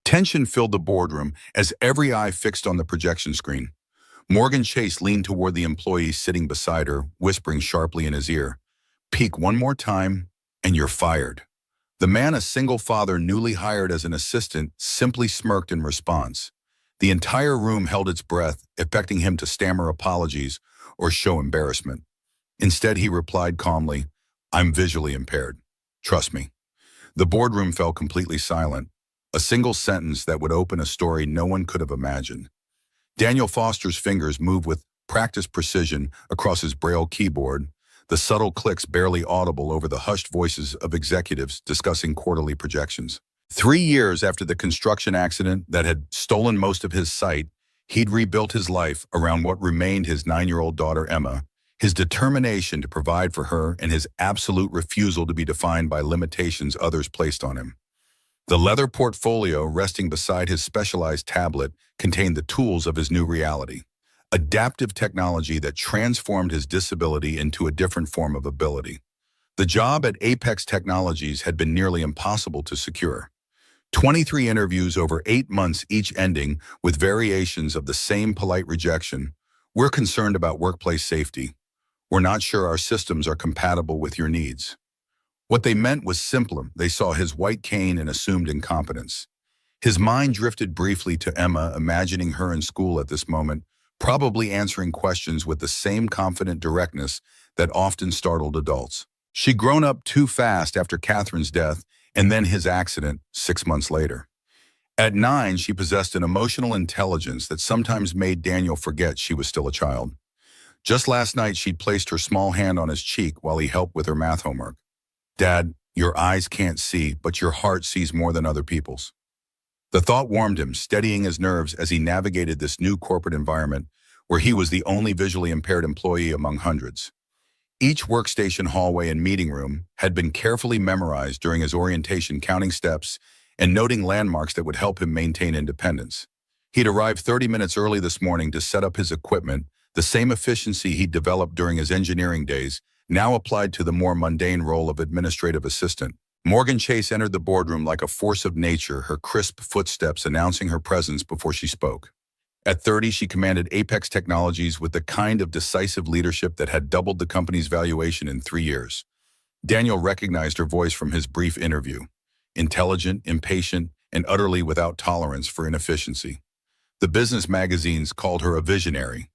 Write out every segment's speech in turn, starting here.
Tension filled the boardroom as every eye fixed on the projection screen. Morgan Chase leaned toward the employee sitting beside her, whispering sharply in his ear, "Peek one more time, and you're fired." The man, a single father newly hired as an assistant, simply smirked in response. The entire room held its breath, expecting him to stammer apologies or show embarrassment. Instead, he replied calmly, "I'm visually impaired. Trust me." The boardroom fell completely silent, a single sentence that would open a story no one could have imagined. Daniel Foster's fingers moved with practiced precision across his Braille keyboard, the subtle clicks barely audible over the hushed voices of executives discussing quarterly projections. 3 years after the construction accident that had stolen most of his sight, he'd rebuilt his life around what remained his 9-year-old daughter Emma, his determination to provide for her and his absolute refusal to be defined by limitations others placed on him. The leather portfolio resting beside his specialized tablet contained the tools of his new reality, adaptive technology that transformed his disability into a different form of ability. The job at Apex Technologies had been nearly impossible to secure. 23 interviews over 8 months, each ending with variations of the same polite rejection. "We're concerned about workplace safety. We're not sure our systems are compatible with your needs." What they meant was simpler. They saw his white cane and assumed incompetence. His mind drifted briefly to Emma, imagining her in school at this moment, probably answering questions with the same confident directness that often startled adults. She'd grown up too fast after Catherine's death and then his accident 6 months later. At 9, she possessed an emotional intelligence that sometimes made Daniel forget she was still a child. Just last night, she'd placed her small hand on his cheek while he helped with her math homework. "Dad, your eyes can't see, but your heart sees more than other people's." The thought warmed him, steadying his nerves as he navigated this new corporate environment where he was the only visually impaired employee among hundreds. Each workstation, hallway, and meeting room had been carefully memorized during his orientation, counting steps and noting landmarks that would help him maintain independence. He'd arrived 30 minutes early this morning to set up his equipment, the same efficiency he'd developed during his engineering days, now applied to the more mundane role of administrative assistant. Morgan Chase entered the boardroom like a force of nature, her crisp footsteps announcing her presence before she spoke. At 30, she commanded Apex Technologies with the kind of decisive leadership that had doubled the company's valuation in 3 years. Daniel recognized her voice from his brief interview, intelligent, impatient, and utterly without tolerance for inefficiency. The business magazines called her a visionary.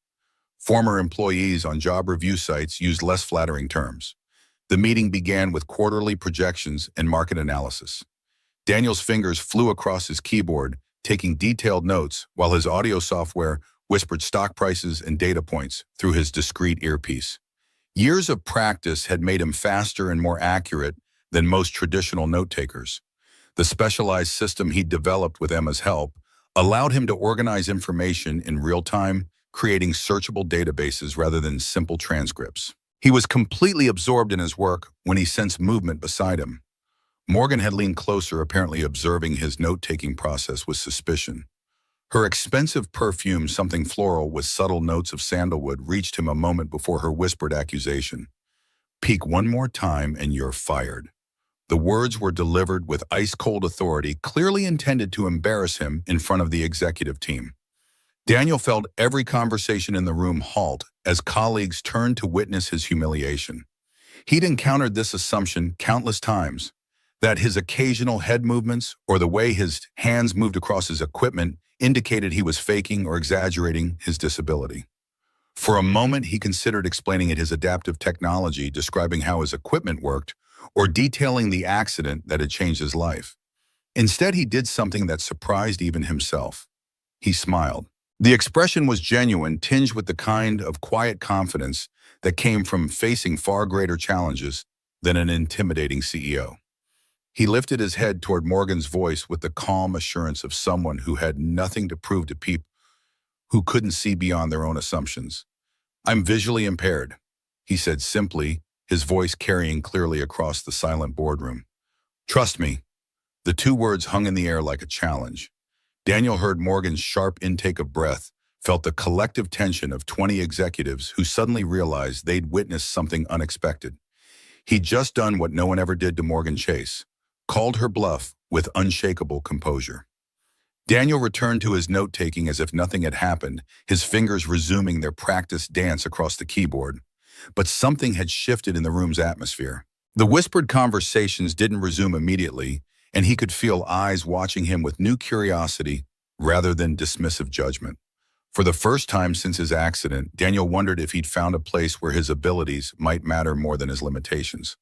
Former employees on job review sites used less flattering terms. The meeting began with quarterly projections and market analysis. Daniel's fingers flew across his keyboard, taking detailed notes while his audio software whispered stock prices and data points through his discreet earpiece. Years of practice had made him faster and more accurate than most traditional note-takers. The specialized system he'd developed with Emma's help allowed him to organize information in real time, creating searchable databases rather than simple transcripts. He was completely absorbed in his work when he sensed movement beside him. Morgan had leaned closer, apparently observing his note-taking process with suspicion. Her expensive perfume, something floral with subtle notes of sandalwood, reached him a moment before her whispered accusation. "Peek one more time and you're fired." The words were delivered with ice-cold authority, clearly intended to embarrass him in front of the executive team. Daniel felt every conversation in the room halt as colleagues turned to witness his humiliation. He'd encountered this assumption countless times, that his occasional head movements or the way his hands moved across his equipment indicated he was faking or exaggerating his disability. For a moment, he considered explaining it his adaptive technology, describing how his equipment worked, or detailing the accident that had changed his life. Instead, he did something that surprised even himself. He smiled. The expression was genuine, tinged with the kind of quiet confidence that came from facing far greater challenges than an intimidating CEO. He lifted his head toward Morgan's voice with the calm assurance of someone who had nothing to prove to people who couldn't see beyond their own assumptions. "I'm visually impaired," he said simply, his voice carrying clearly across the silent boardroom. "Trust me." The 2 words hung in the air like a challenge. Daniel heard Morgan's sharp intake of breath, felt the collective tension of 20 executives who suddenly realized they'd witnessed something unexpected. He'd just done what no one ever did to Morgan Chase, called her bluff with unshakable composure. Daniel returned to his note-taking as if nothing had happened, his fingers resuming their practiced dance across the keyboard. But something had shifted in the room's atmosphere. The whispered conversations didn't resume immediately, and he could feel eyes watching him with new curiosity rather than dismissive judgment. For the first time since his accident, Daniel wondered if he'd found a place where his abilities might matter more than his limitations.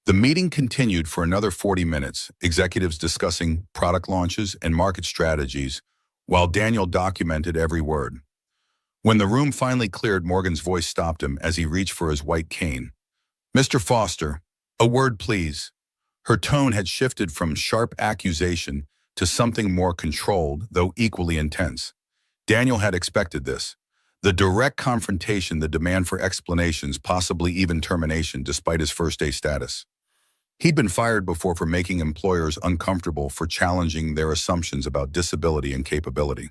The meeting continued for another 40 minutes, executives discussing product launches and market strategies, while Daniel documented every word. When the room finally cleared, Morgan's voice stopped him as he reached for his white cane. "Mr. Foster, a word, please." Her tone had shifted from sharp accusation to something more controlled, though equally intense. Daniel had expected this. The direct confrontation, the demand for explanations, possibly even termination, despite his first-day status. He'd been fired before for making employers uncomfortable, for challenging their assumptions about disability and capability.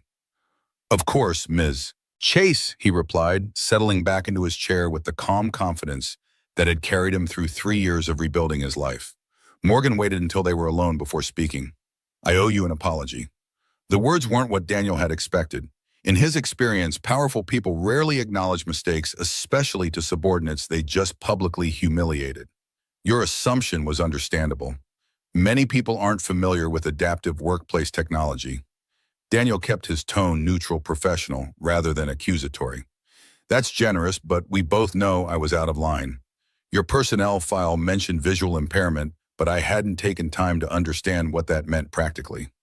"Of course, Ms. Chase," he replied, settling back into his chair with the calm confidence that had carried him through 3 years of rebuilding his life. Morgan waited until they were alone before speaking. "I owe you an apology." The words weren't what Daniel had expected. In his experience, powerful people rarely acknowledge mistakes, especially to subordinates they just publicly humiliated. "Your assumption was understandable. Many people aren't familiar with adaptive workplace technology." Daniel kept his tone neutral, professional, rather than accusatory. "That's generous, but we both know I was out of line. Your personnel file mentioned visual impairment, but I hadn't taken time to understand what that meant practically."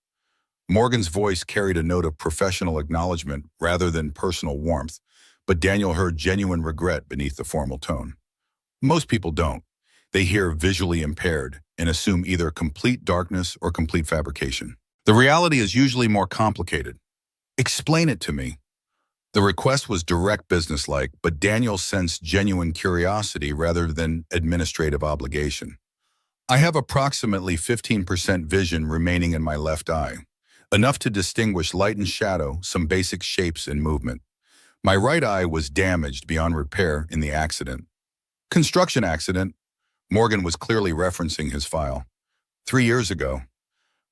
Morgan's voice carried a note of professional acknowledgement rather than personal warmth, but Daniel heard genuine regret beneath the formal tone. Most people don't. They hear visually impaired and assume either complete darkness or complete fabrication. The reality is usually more complicated. "Explain it to me." The request was direct, businesslike, but Daniel sensed genuine curiosity rather than administrative obligation. "I have approximately 15% vision remaining in my left eye, enough to distinguish light and shadow, some basic shapes and movement. My right eye was damaged beyond repair in the accident." "Construction accident?" Morgan was clearly referencing his file. 3 years ago.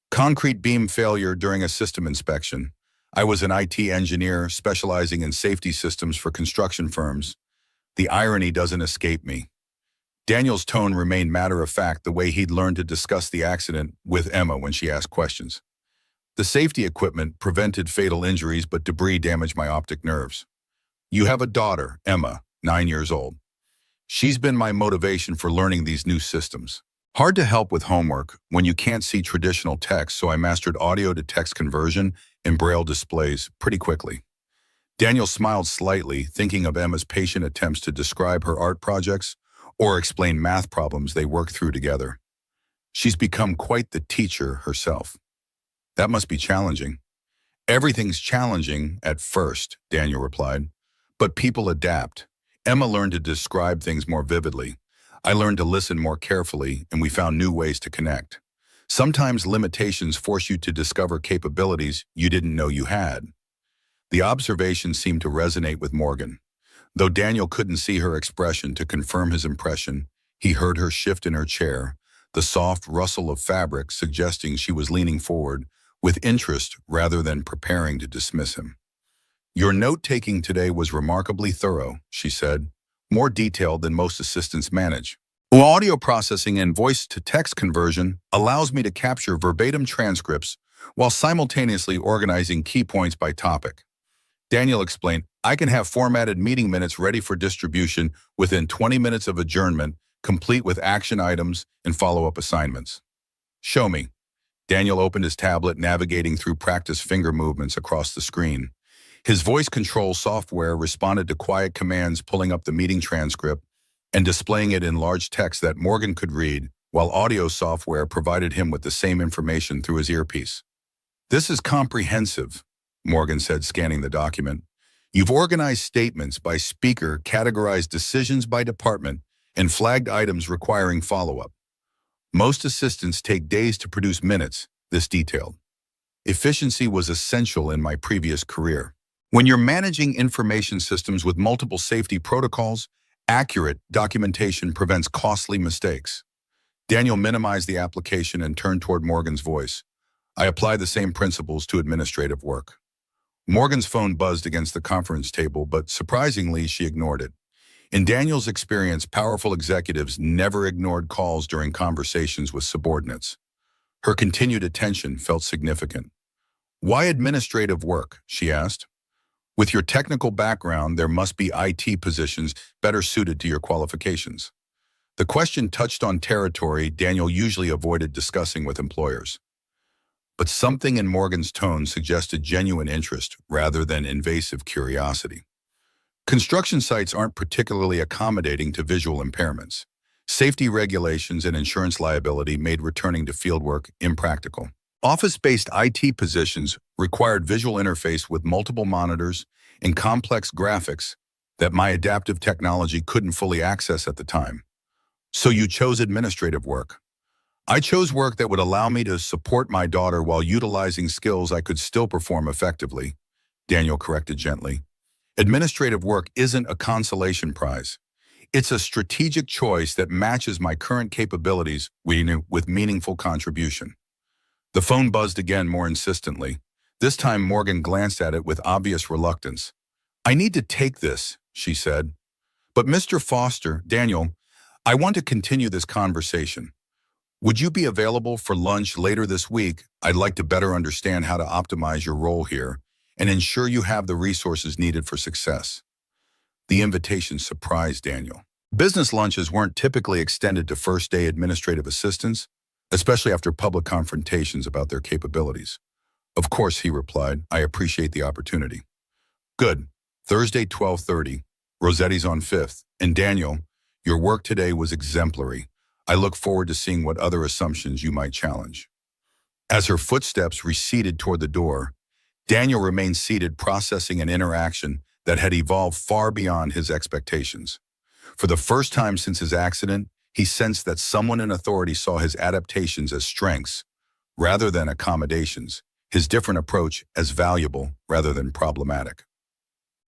"Concrete beam failure during a system inspection. I was an IT engineer specializing in safety systems for construction firms. The irony doesn't escape me." Daniel's tone remained matter-of-fact, the way he'd learned to discuss the accident with Emma when she asked questions. "The safety equipment prevented fatal injuries, but debris damaged my optic nerves." "You have a daughter, Emma, 9 years old. She's been my motivation for learning these new systems. Hard to help with homework when you can't see traditional text, so I mastered audio-to-text conversion and braille displays pretty quickly." Daniel smiled slightly, thinking of Emma's patient attempts to describe her art projects or explain math problems they worked through together. "She's become quite the teacher herself." "That must be challenging." "Everything's challenging at first," Daniel replied. "But people adapt. Emma learned to describe things more vividly. I learned to listen more carefully, and we found new ways to connect. Sometimes limitations force you to discover capabilities you didn't know you had." The observation seemed to resonate with Morgan. Though Daniel couldn't see her expression to confirm his impression, he heard her shift in her chair, the soft rustle of fabric suggesting she was leaning forward with interest rather than preparing to dismiss him. "Your note-taking today was remarkably thorough," she said, "more detailed than most assistants manage. Audio processing and voice-to-text conversion allows me to capture verbatim transcripts while simultaneously organizing key points by topic." Daniel explained, "I can have formatted meeting minutes ready for distribution within 20 minutes of adjournment, complete with action items and follow-up assignments." "Show me." Daniel opened his tablet, navigating through practice finger movements across the screen. His voice control software responded to quiet commands, pulling up the meeting transcript and displaying it in large text that Morgan could read, while audio software provided him with the same information through his earpiece. "This is comprehensive," Morgan said, scanning the document. "You've organized statements by speaker, categorized decisions by department, and flagged items requiring follow-up. Most assistants take days to produce minutes, this detailed. Efficiency was essential in my previous career. When you're managing information systems with multiple safety protocols, accurate documentation prevents costly mistakes." Daniel minimized the application and turned toward Morgan's voice. I apply the same principles to administrative work. Morgan's phone buzzed against the conference table, but surprisingly, she ignored it. In Daniel's experience, powerful executives never ignored calls during conversations with subordinates. Her continued attention felt significant. "Why administrative work?" she asked. "With your technical background, there must be IT positions better suited to your qualifications." The question touched on territory Daniel usually avoided discussing with employers. But something in Morgan's tone suggested genuine interest rather than invasive curiosity. Construction sites aren't particularly accommodating to visual impairments. Safety regulations and insurance liability made returning to fieldwork impractical. Office-based IT positions required visual interface with multiple monitors and complex graphics that my adaptive technology couldn't fully access at the time. "So you chose administrative work." "I chose work that would allow me to support my daughter while utilizing skills I could still perform effectively," Daniel corrected gently. "Administrative work isn't a consolation prize. It's a strategic choice that matches my current capabilities with meaningful contribution." The phone buzzed again more insistently. This time Morgan glanced at it with obvious reluctance. "I need to take this," she said. "But Mr. Foster, Daniel, I want to continue this conversation. Would you be available for lunch later this week? I'd like to better understand how to optimize your role here and ensure you have the resources needed for success." The invitation surprised Daniel. Business lunches weren't typically extended to first-day administrative assistants, especially after public confrontations about their capabilities. "Of course," he replied. "I appreciate the opportunity." "Good. Thursday, 12:30. Rossetti's on 5th. And Daniel, your work today was exemplary. I look forward to seeing what other assumptions you might challenge." As her footsteps receded toward the door, Daniel remained seated, processing an interaction that had evolved far beyond his expectations. For the first time since his accident, he sensed that someone in authority saw his adaptations as strengths rather than accommodations, his different approach as valuable rather than problematic.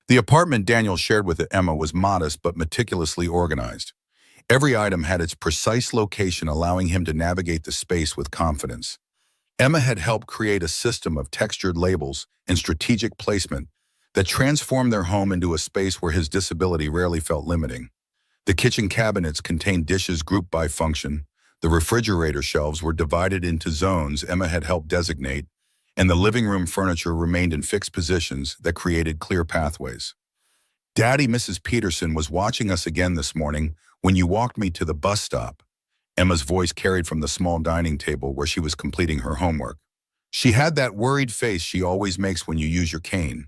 The apartment Daniel shared with Emma was modest but meticulously organized. Every item had its precise location, allowing him to navigate the space with confidence. Emma had helped create a system of textured labels and strategic placement that transformed their home into a space where his disability rarely felt limiting. The kitchen cabinets contained dishes grouped by function, the refrigerator shelves were divided into zones Emma had helped designate, and the living room furniture remained in fixed positions that created clear pathways. "Daddy, Mrs. Peterson was watching us again this morning when you walked me to the bus stop," Emma's voice carried from the small dining table where she was completing her homework. "She had that worried face she always makes when you use your cane."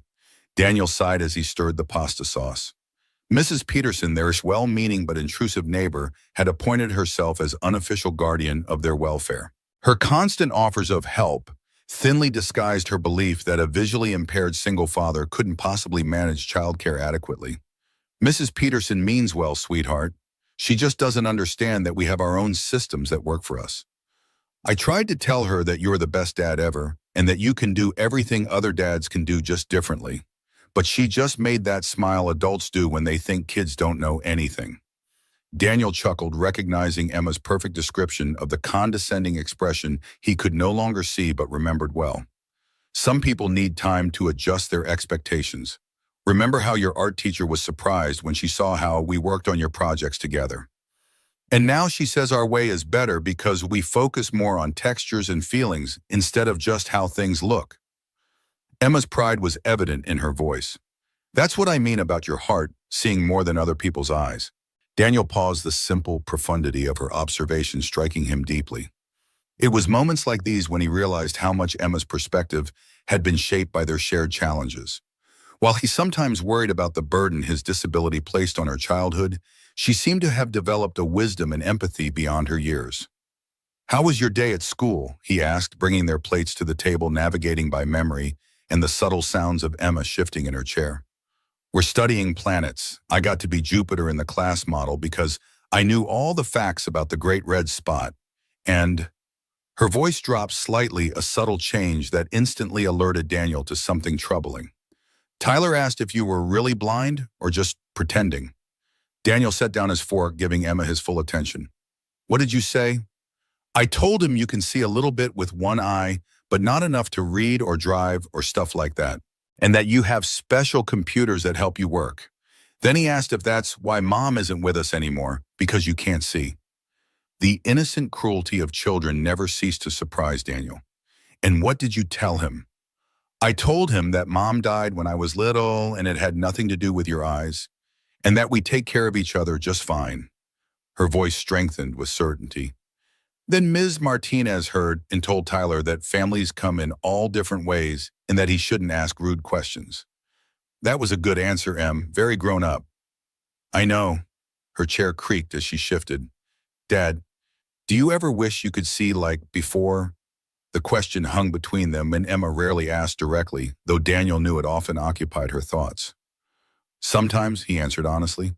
Daniel sighed as he stirred the pasta sauce. Mrs. Peterson, their well-meaning but intrusive neighbor, had appointed herself as unofficial guardian of their welfare. Her constant offers of help thinly disguised her belief that a visually impaired single father couldn't possibly manage childcare adequately. "Mrs. Peterson means well, sweetheart. She just doesn't understand that we have our own systems that work for us. I tried to tell her that you're the best dad ever and that you can do everything other dads can do just differently. But she just made that smile adults do when they think kids don't know anything." Daniel chuckled, recognizing Emma's perfect description of the condescending expression he could no longer see but remembered well. "Some people need time to adjust their expectations. Remember how your art teacher was surprised when she saw how we worked on your projects together. And now she says our way is better because we focus more on textures and feelings instead of just how things look." Emma's pride was evident in her voice. "That's what I mean about your heart, seeing more than other people's eyes." Daniel paused, the simple profundity of her observation striking him deeply. It was moments like these when he realized how much Emma's perspective had been shaped by their shared challenges. While he sometimes worried about the burden his disability placed on her childhood, she seemed to have developed a wisdom and empathy beyond her years. "How was your day at school?" he asked, bringing their plates to the table, navigating by memory and the subtle sounds of Emma shifting in her chair. "We're studying planets. I got to be Jupiter in the class model because I knew all the facts about the Great Red Spot, and—" Her voice dropped slightly, a subtle change that instantly alerted Daniel to something troubling. "Tyler asked if you were really blind or just pretending." Daniel set down his fork, giving Emma his full attention. "What did you say?" "I told him you can see a little bit with one eye, but not enough to read or drive or stuff like that, and that you have special computers that help you work. Then he asked if that's why mom isn't with us anymore, because you can't see. The innocent cruelty of children never ceased to surprise Daniel. And what did you tell him? I told him that mom died when I was little and it had nothing to do with your eyes, and that we take care of each other just fine. Her voice strengthened with certainty. Then Ms. Martinez heard and told Tyler that families come in all different ways and that he shouldn't ask rude questions. That was a good answer, Em, very grown up. I know. Her chair creaked as she shifted. Dad, do you ever wish you could see like before? The question hung between them, and Emma rarely asked directly, though Daniel knew it often occupied her thoughts. Sometimes, he answered honestly.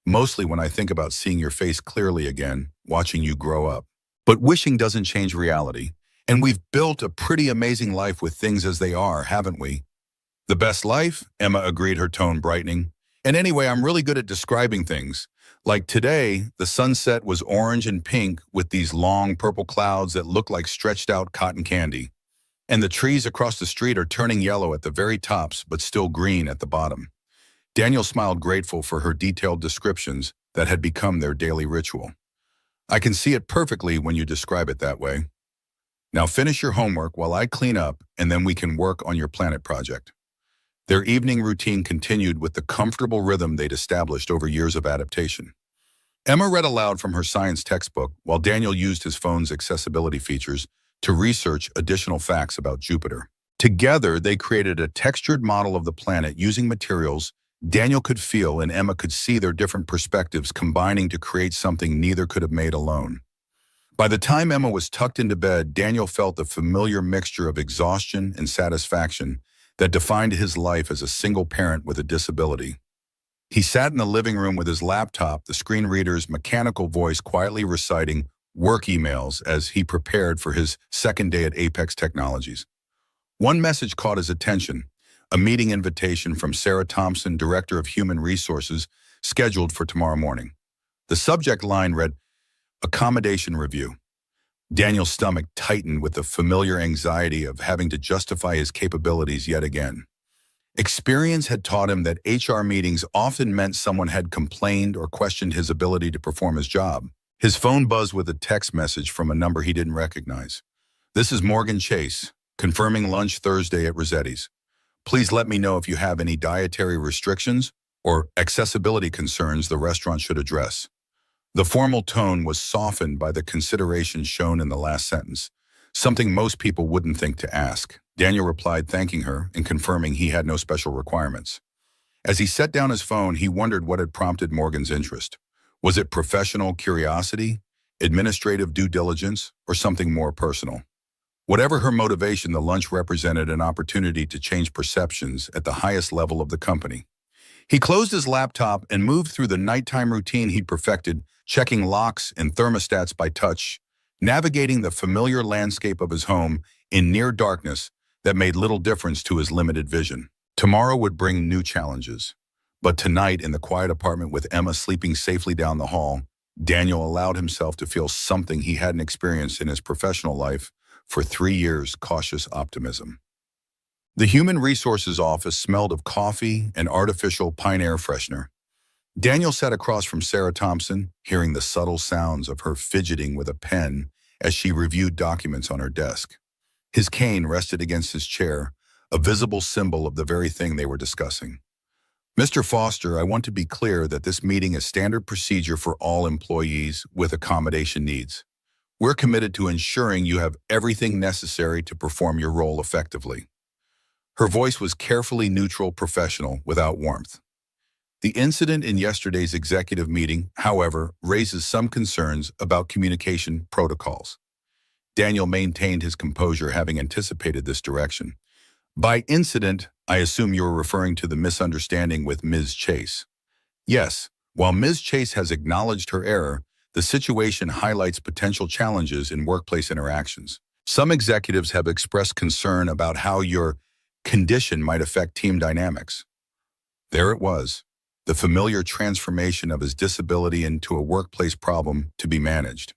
Mostly when I think about seeing your face clearly again, watching you grow up. But wishing doesn't change reality, and we've built a pretty amazing life with things as they are, haven't we? The best life? Emma agreed, her tone brightening. And anyway, I'm really good at describing things. Like today, the sunset was orange and pink with these long purple clouds that look like stretched out cotton candy. And the trees across the street are turning yellow at the very tops, but still green at the bottom. Daniel smiled, grateful for her detailed descriptions that had become their daily ritual. I can see it perfectly when you describe it that way. Now finish your homework while I clean up, and then we can work on your planet project. Their evening routine continued with the comfortable rhythm they'd established over years of adaptation. Emma read aloud from her science textbook while Daniel used his phone's accessibility features to research additional facts about Jupiter. Together, they created a textured model of the planet using materials Daniel could feel and Emma could see their different perspectives combining to create something neither could have made alone. By the time Emma was tucked into bed, Daniel felt the familiar mixture of exhaustion and satisfaction that defined his life as a single parent with a disability. He sat in the living room with his laptop, the screen reader's mechanical voice quietly reciting work emails as he prepared for his second day at Apex Technologies. One message caught his attention, a meeting invitation from Sarah Thompson, Director of Human Resources, scheduled for tomorrow morning. The subject line read, "Accommodation Review." Daniel's stomach tightened with the familiar anxiety of having to justify his capabilities yet again. Experience had taught him that HR meetings often meant someone had complained or questioned his ability to perform his job. His phone buzzed with a text message from a number he didn't recognize. "This is Morgan Chase, confirming lunch Thursday at Rossetti's. Please let me know if you have any dietary restrictions or accessibility concerns the restaurant should address." The formal tone was softened by the consideration shown in the last sentence, something most people wouldn't think to ask. Daniel replied, thanking her and confirming he had no special requirements. As he set down his phone, he wondered what had prompted Morgan's interest. Was it professional curiosity, administrative due diligence, or something more personal? Whatever her motivation, the lunch represented an opportunity to change perceptions at the highest level of the company. He closed his laptop and moved through the nighttime routine he'd perfected, checking locks and thermostats by touch, navigating the familiar landscape of his home in near darkness that made little difference to his limited vision. Tomorrow would bring new challenges. But tonight, in the quiet apartment with Emma sleeping safely down the hall, Daniel allowed himself to feel something he hadn't experienced in his professional life for 3 years: cautious optimism. The Human Resources office smelled of coffee and artificial pine air freshener. Daniel sat across from Sarah Thompson, hearing the subtle sounds of her fidgeting with a pen as she reviewed documents on her desk. His cane rested against his chair, a visible symbol of the very thing they were discussing. "Mr. Foster, I want to be clear that this meeting is standard procedure for all employees with accommodation needs. We're committed to ensuring you have everything necessary to perform your role effectively." Her voice was carefully neutral, professional, without warmth. The incident in yesterday's executive meeting, however, raises some concerns about communication protocols. Daniel maintained his composure, having anticipated this direction. "By incident, I assume you're referring to the misunderstanding with Ms. Chase." "Yes, while Ms. Chase has acknowledged her error, the situation highlights potential challenges in workplace interactions. Some executives have expressed concern about how your condition might affect team dynamics." There it was, the familiar transformation of his disability into a workplace problem to be managed.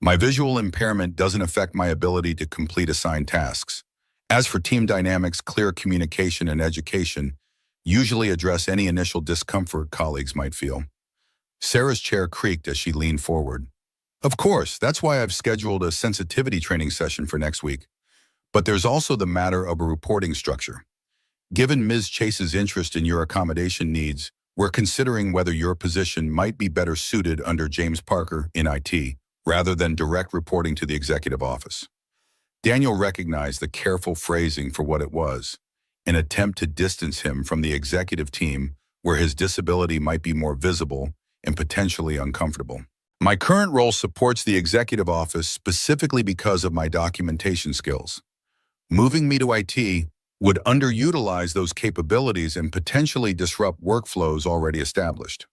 My visual impairment doesn't affect my ability to complete assigned tasks. As for team dynamics, clear communication and education usually address any initial discomfort colleagues might feel. Sarah's chair creaked as she leaned forward. Of course, that's why I've scheduled a sensitivity training session for next week. But there's also the matter of a reporting structure. Given Ms. Chase's interest in your accommodation needs, we're considering whether your position might be better suited under James Parker in IT, rather than direct reporting to the executive office. Daniel recognized the careful phrasing for what it was, an attempt to distance him from the executive team where his disability might be more visible and potentially uncomfortable. My current role supports the executive office specifically because of my documentation skills. Moving me to IT would underutilize those capabilities and potentially disrupt workflows already established.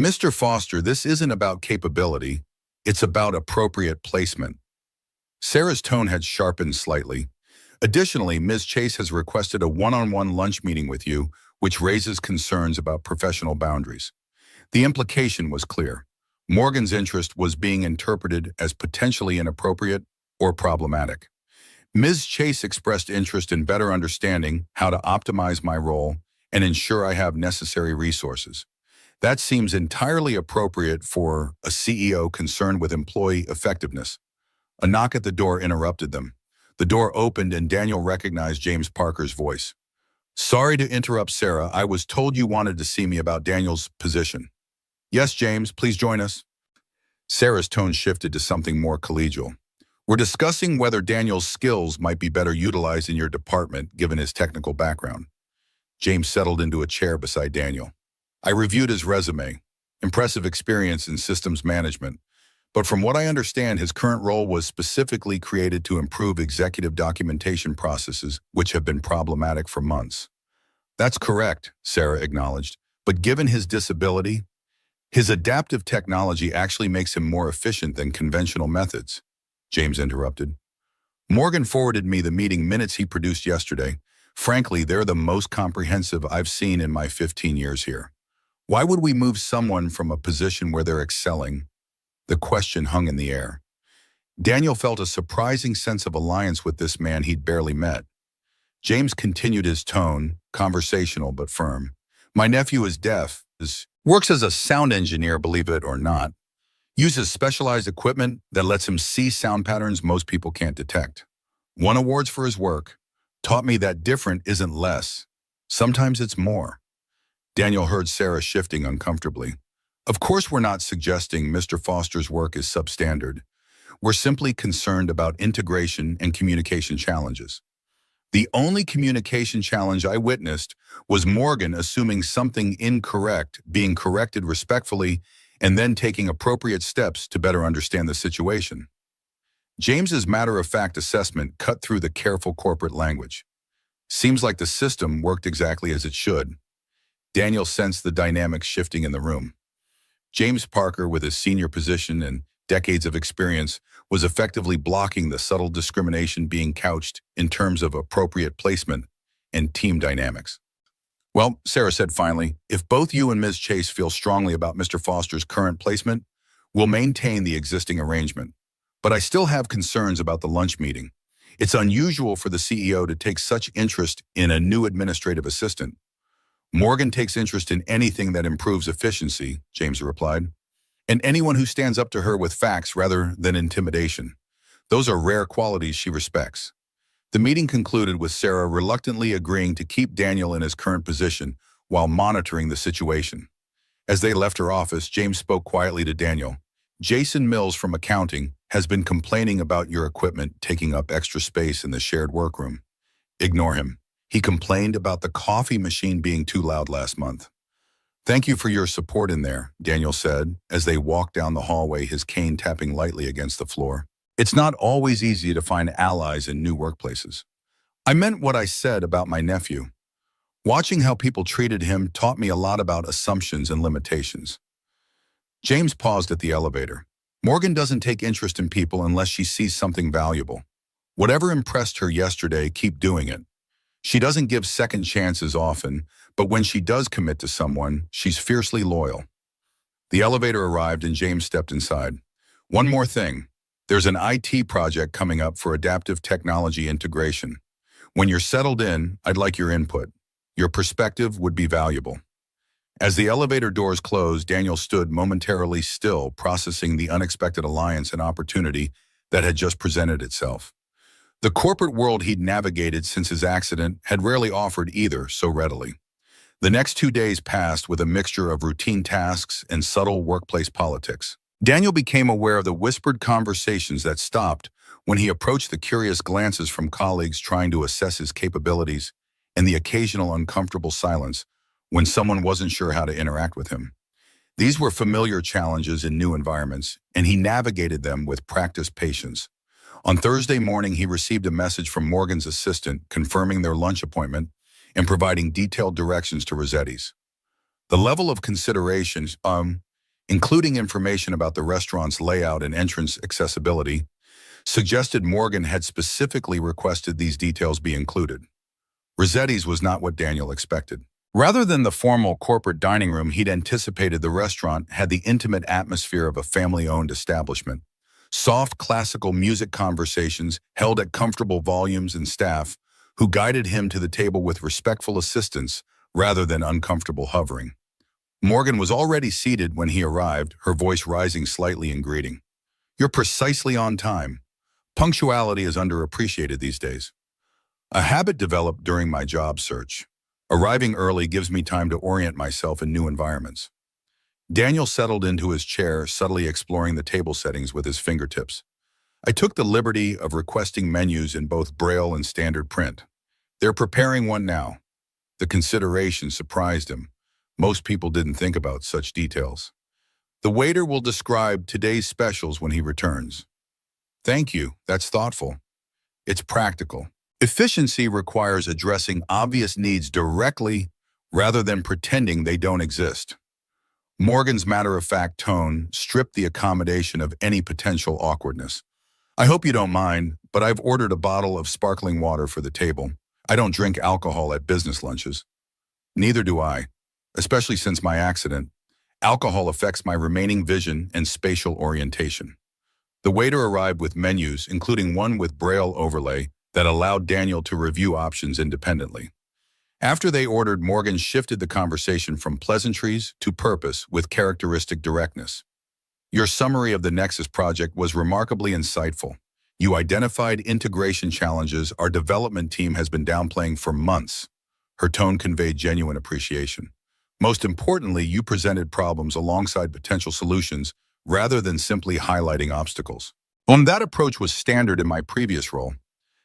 Mr. Foster, this isn't about capability, it's about appropriate placement. Sarah's tone had sharpened slightly. Additionally, Ms. Chase has requested a one-on-one lunch meeting with you, which raises concerns about professional boundaries. The implication was clear. Morgan's interest was being interpreted as potentially inappropriate or problematic. Ms. Chase expressed interest in better understanding how to optimize my role and ensure I have necessary resources. That seems entirely appropriate for a CEO concerned with employee effectiveness. A knock at the door interrupted them. The door opened and Daniel recognized James Parker's voice. Sorry to interrupt, Sarah. I was told you wanted to see me about Daniel's position. Yes, James, please join us. Sarah's tone shifted to something more collegial. We're discussing whether Daniel's skills might be better utilized in your department given his technical background. James settled into a chair beside Daniel. I reviewed his resume, impressive experience in systems management, but from what I understand, his current role was specifically created to improve executive documentation processes, which have been problematic for months. That's correct, Sarah acknowledged, but given his disability, his adaptive technology actually makes him more efficient than conventional methods. James interrupted. Morgan forwarded me the meeting minutes he produced yesterday. Frankly, they're the most comprehensive I've seen in my 15 years here. Why would we move someone from a position where they're excelling? The question hung in the air. Daniel felt a surprising sense of alliance with this man he'd barely met. James continued his tone, conversational but firm. My nephew is deaf, works as a sound engineer, believe it or not. Uses specialized equipment that lets him see sound patterns most people can't detect. Won awards for his work. Taught me that different isn't less. Sometimes it's more. Daniel heard Sarah shifting uncomfortably. Of course we're not suggesting Mr. Foster's work is substandard. We're simply concerned about integration and communication challenges. The only communication challenge I witnessed was Morgan assuming something incorrect, being corrected respectfully, and then taking appropriate steps to better understand the situation. James's matter-of-fact assessment cut through the careful corporate language. Seems like the system worked exactly as it should. Daniel sensed the dynamics shifting in the room. James Parker, with his senior position and decades of experience, was effectively blocking the subtle discrimination being couched in terms of appropriate placement and team dynamics. Well, Sarah said finally, if both you and Ms. Chase feel strongly about Mr. Foster's current placement, we'll maintain the existing arrangement. But I still have concerns about the lunch meeting. It's unusual for the CEO to take such interest in a new administrative assistant. Morgan takes interest in anything that improves efficiency, James replied, and anyone who stands up to her with facts rather than intimidation. Those are rare qualities she respects. The meeting concluded with Sarah reluctantly agreeing to keep Daniel in his current position while monitoring the situation. As they left her office, James spoke quietly to Daniel. Jason Mills from accounting has been complaining about your equipment taking up extra space in the shared workroom. Ignore him. He complained about the coffee machine being too loud last month. Thank you for your support in there, Daniel said, as they walked down the hallway, his cane tapping lightly against the floor. It's not always easy to find allies in new workplaces. I meant what I said about my nephew. Watching how people treated him taught me a lot about assumptions and limitations. James paused at the elevator. Morgan doesn't take interest in people unless she sees something valuable. Whatever impressed her yesterday, keep doing it. She doesn't give second chances often, but when she does commit to someone, she's fiercely loyal. The elevator arrived and James stepped inside. One more thing. There's an IT project coming up for adaptive technology integration. When you're settled in, I'd like your input. Your perspective would be valuable. As the elevator doors closed, Daniel stood momentarily still, processing the unexpected alliance and opportunity that had just presented itself. The corporate world he'd navigated since his accident had rarely offered either so readily. The next 2 days passed with a mixture of routine tasks and subtle workplace politics. Daniel became aware of the whispered conversations that stopped when he approached the curious glances from colleagues trying to assess his capabilities and the occasional uncomfortable silence when someone wasn't sure how to interact with him. These were familiar challenges in new environments, and he navigated them with practiced patience. On Thursday morning, he received a message from Morgan's assistant confirming their lunch appointment and providing detailed directions to Rossetti's. The level of consideration, including information about the restaurant's layout and entrance accessibility, suggested Morgan had specifically requested these details be included. Rossetti's was not what Daniel expected. Rather than the formal corporate dining room he'd anticipated, the restaurant had the intimate atmosphere of a family-owned establishment. Soft classical music conversations held at comfortable volumes and staff who guided him to the table with respectful assistance rather than uncomfortable hovering. Morgan was already seated when he arrived, her voice rising slightly in greeting. "You're precisely on time. Punctuality is underappreciated these days. A habit developed during my job search. Arriving early gives me time to orient myself in new environments." Daniel settled into his chair, subtly exploring the table settings with his fingertips. "I took the liberty of requesting menus in both Braille and standard print. They're preparing one now." The consideration surprised him. Most people didn't think about such details. "The waiter will describe today's specials when he returns." "Thank you, that's thoughtful. It's practical." Efficiency requires addressing obvious needs directly rather than pretending they don't exist. Morgan's matter-of-fact tone stripped the accommodation of any potential awkwardness. "I hope you don't mind, but I've ordered a bottle of sparkling water for the table. I don't drink alcohol at business lunches." "Neither do I, especially since my accident. Alcohol affects my remaining vision and spatial orientation." The waiter arrived with menus, including one with Braille overlay that allowed Daniel to review options independently. After they ordered, Morgan shifted the conversation from pleasantries to purpose with characteristic directness. "Your summary of the Nexus project was remarkably insightful. You identified integration challenges our development team has been downplaying for months." Her tone conveyed genuine appreciation. "Most importantly, you presented problems alongside potential solutions rather than simply highlighting obstacles." That approach was standard in my previous role.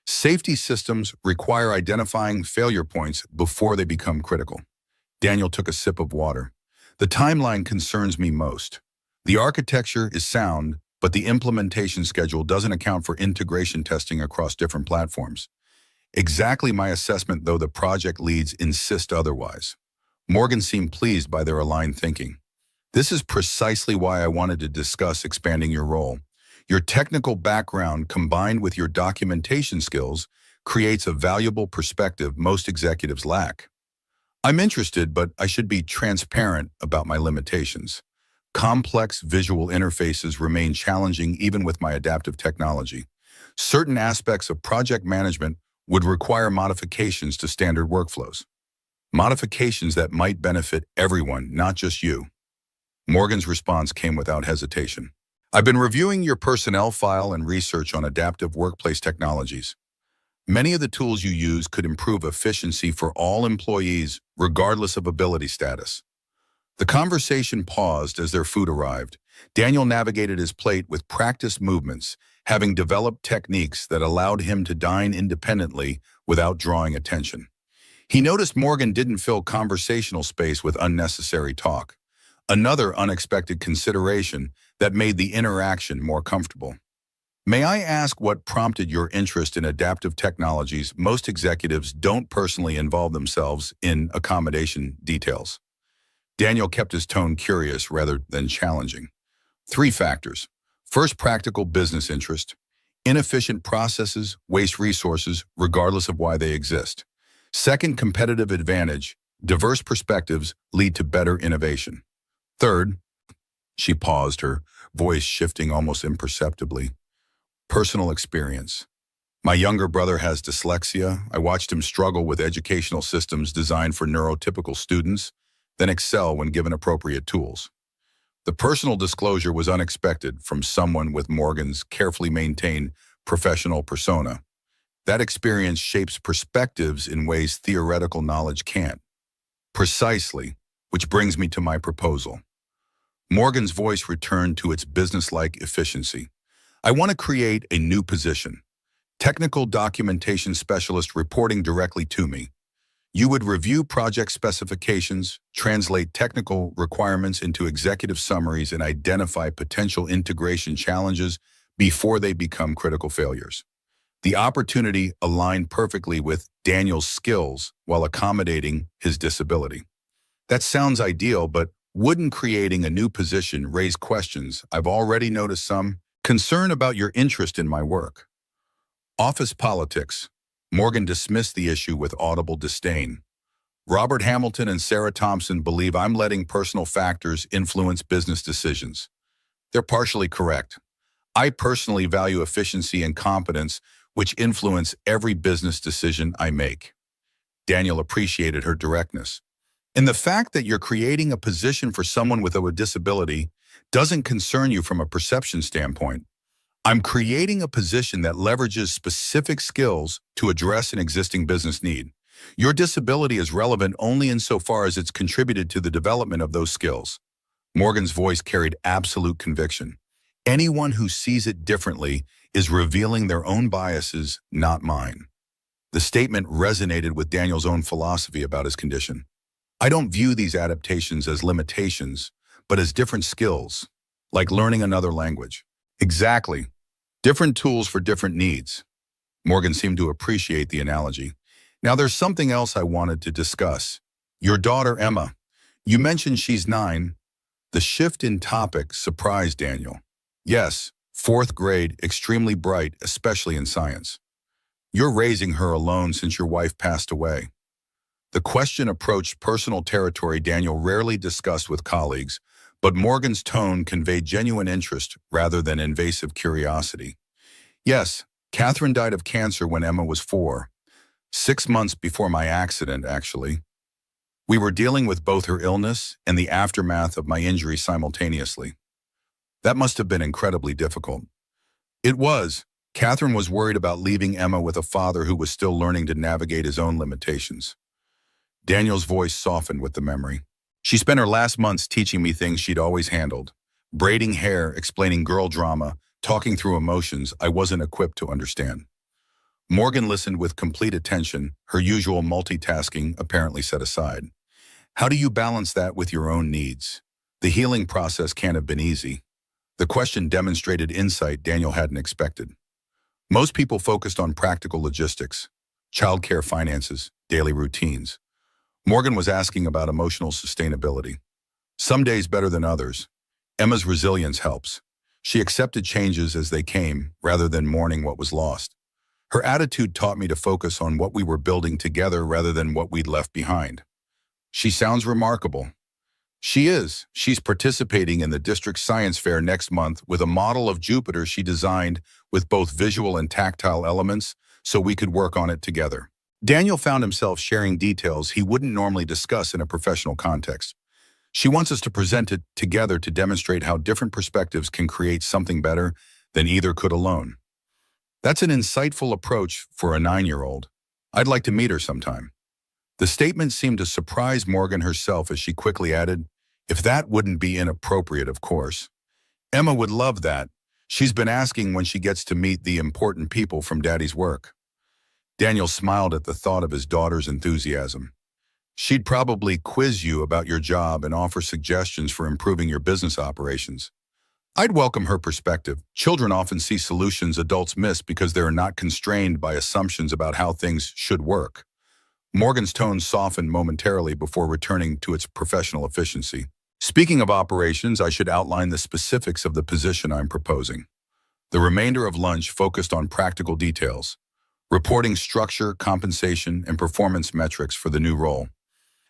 Safety systems require identifying failure points before they become critical. Daniel took a sip of water. "The timeline concerns me most. The architecture is sound, but the implementation schedule doesn't account for integration testing across different platforms. Exactly my assessment, though the project leads insist otherwise." Morgan seemed pleased by their aligned thinking. "This is precisely why I wanted to discuss expanding your role. Your technical background combined with your documentation skills creates a valuable perspective most executives lack. I'm interested, but I should be transparent about my limitations. Complex visual interfaces remain challenging even with my adaptive technology. Certain aspects of project management would require modifications to standard workflows. Modifications that might benefit everyone, not just you." Morgan's response came without hesitation. "I've been reviewing your personnel file and research on adaptive workplace technologies. Many of the tools you use could improve efficiency for all employees, regardless of ability status." The conversation paused as their food arrived. Daniel navigated his plate with practiced movements, having developed techniques that allowed him to dine independently without drawing attention. He noticed Morgan didn't fill conversational space with unnecessary talk. Another unexpected consideration that made the interaction more comfortable. "May I ask what prompted your interest in adaptive technologies? Most executives don't personally involve themselves in accommodation details." Daniel kept his tone curious rather than challenging. 3 factors. First, practical business interest. Inefficient processes waste resources regardless of why they exist. Second, competitive advantage. Diverse perspectives lead to better innovation. Third, she paused, her voice shifting almost imperceptibly, Personal experience. My younger brother has dyslexia. I watched him struggle with educational systems designed for neurotypical students, then excel when given appropriate tools. The personal disclosure was unexpected from someone with Morgan's carefully maintained professional persona. That experience shapes perspectives in ways theoretical knowledge can't. Precisely, which brings me to my proposal. Morgan's voice returned to its businesslike efficiency. I want to create a new position. Technical documentation specialist reporting directly to me. You would review project specifications, translate technical requirements into executive summaries, and identify potential integration challenges before they become critical failures. The opportunity aligned perfectly with Daniel's skills while accommodating his disability. That sounds ideal, but wouldn't creating a new position raise questions? I've already noticed some concern about your interest in my work. Office politics. Morgan dismissed the issue with audible disdain. Robert Hamilton and Sarah Thompson believe I'm letting personal factors influence business decisions. They're partially correct. I personally value efficiency and competence, which influence every business decision I make. Daniel appreciated her directness. And the fact that you're creating a position for someone with a disability doesn't concern you from a perception standpoint. I'm creating a position that leverages specific skills to address an existing business need. Your disability is relevant only insofar as it's contributed to the development of those skills. Morgan's voice carried absolute conviction. Anyone who sees it differently is revealing their own biases, not mine. The statement resonated with Daniel's own philosophy about his condition. I don't view these adaptations as limitations, but as different skills, like learning another language. Exactly. Different tools for different needs. Morgan seemed to appreciate the analogy. Now there's something else I wanted to discuss. Your daughter, Emma. You mentioned she's 9. The shift in topic surprised Daniel. Yes, 4th grade, extremely bright, especially in science. You're raising her alone since your wife passed away. The question approached personal territory Daniel rarely discussed with colleagues, but Morgan's tone conveyed genuine interest rather than invasive curiosity. Yes, Catherine died of cancer when Emma was 4. 6 months before my accident, actually. We were dealing with both her illness and the aftermath of my injury simultaneously. That must have been incredibly difficult. It was. Catherine was worried about leaving Emma with a father who was still learning to navigate his own limitations. Daniel's voice softened with the memory. She spent her last months teaching me things she'd always handled. Braiding hair, explaining girl drama, talking through emotions I wasn't equipped to understand. Morgan listened with complete attention, her usual multitasking apparently set aside. How do you balance that with your own needs? The healing process can't have been easy. The question demonstrated insight Daniel hadn't expected. Most people focused on practical logistics, childcare finances, daily routines. Morgan was asking about emotional sustainability. Some days better than others. Emma's resilience helps. She accepted changes as they came, rather than mourning what was lost. Her attitude taught me to focus on what we were building together rather than what we'd left behind. She sounds remarkable. She is. She's participating in the district science fair next month with a model of Jupiter she designed with both visual and tactile elements so we could work on it together. Daniel found himself sharing details he wouldn't normally discuss in a professional context. She wants us to present it together to demonstrate how different perspectives can create something better than either could alone. That's an insightful approach for a 9-year-old. I'd like to meet her sometime. The statement seemed to surprise Morgan herself as she quickly added, if that wouldn't be inappropriate, of course. Emma would love that. She's been asking when she gets to meet the important people from Daddy's work. Daniel smiled at the thought of his daughter's enthusiasm. She'd probably quiz you about your job and offer suggestions for improving your business operations. I'd welcome her perspective. Children often see solutions adults miss because they are not constrained by assumptions about how things should work. Morgan's tone softened momentarily before returning to its professional efficiency. Speaking of operations, I should outline the specifics of the position I'm proposing. The remainder of lunch focused on practical details, reporting structure, compensation, and performance metrics for the new role.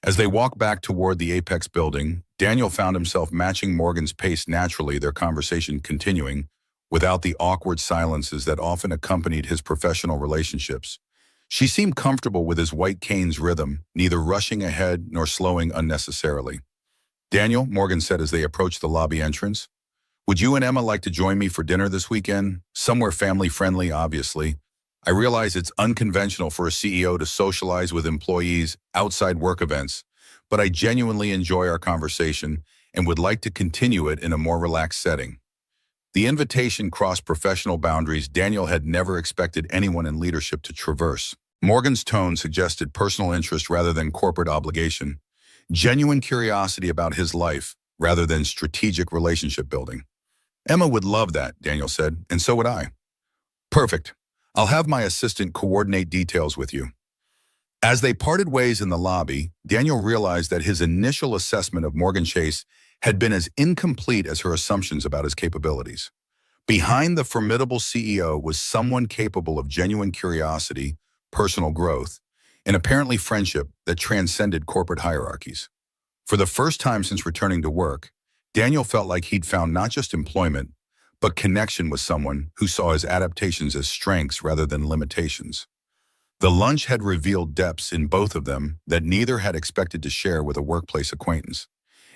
As they walked back toward the Apex building, Daniel found himself matching Morgan's pace naturally, their conversation continuing without the awkward silences that often accompanied his professional relationships. She seemed comfortable with his white cane's rhythm, neither rushing ahead nor slowing unnecessarily. "Daniel," Morgan said as they approached the lobby entrance, "would you and Emma like to join me for dinner this weekend? Somewhere family-friendly, obviously. I realize it's unconventional for a CEO to socialize with employees outside work events, but I genuinely enjoy our conversation and would like to continue it in a more relaxed setting." The invitation crossed professional boundaries Daniel had never expected anyone in leadership to traverse. Morgan's tone suggested personal interest rather than corporate obligation, genuine curiosity about his life rather than strategic relationship building. "Emma would love that," Daniel said, "and so would I." "Perfect. I'll have my assistant coordinate details with you." As they parted ways in the lobby, Daniel realized that his initial assessment of Morgan Chase had been as incomplete as her assumptions about his capabilities. Behind the formidable CEO was someone capable of genuine curiosity, personal growth, and apparently friendship that transcended corporate hierarchies. For the first time since returning to work, Daniel felt like he'd found not just employment, but connection with someone who saw his adaptations as strengths rather than limitations. The lunch had revealed depths in both of them that neither had expected to share with a workplace acquaintance.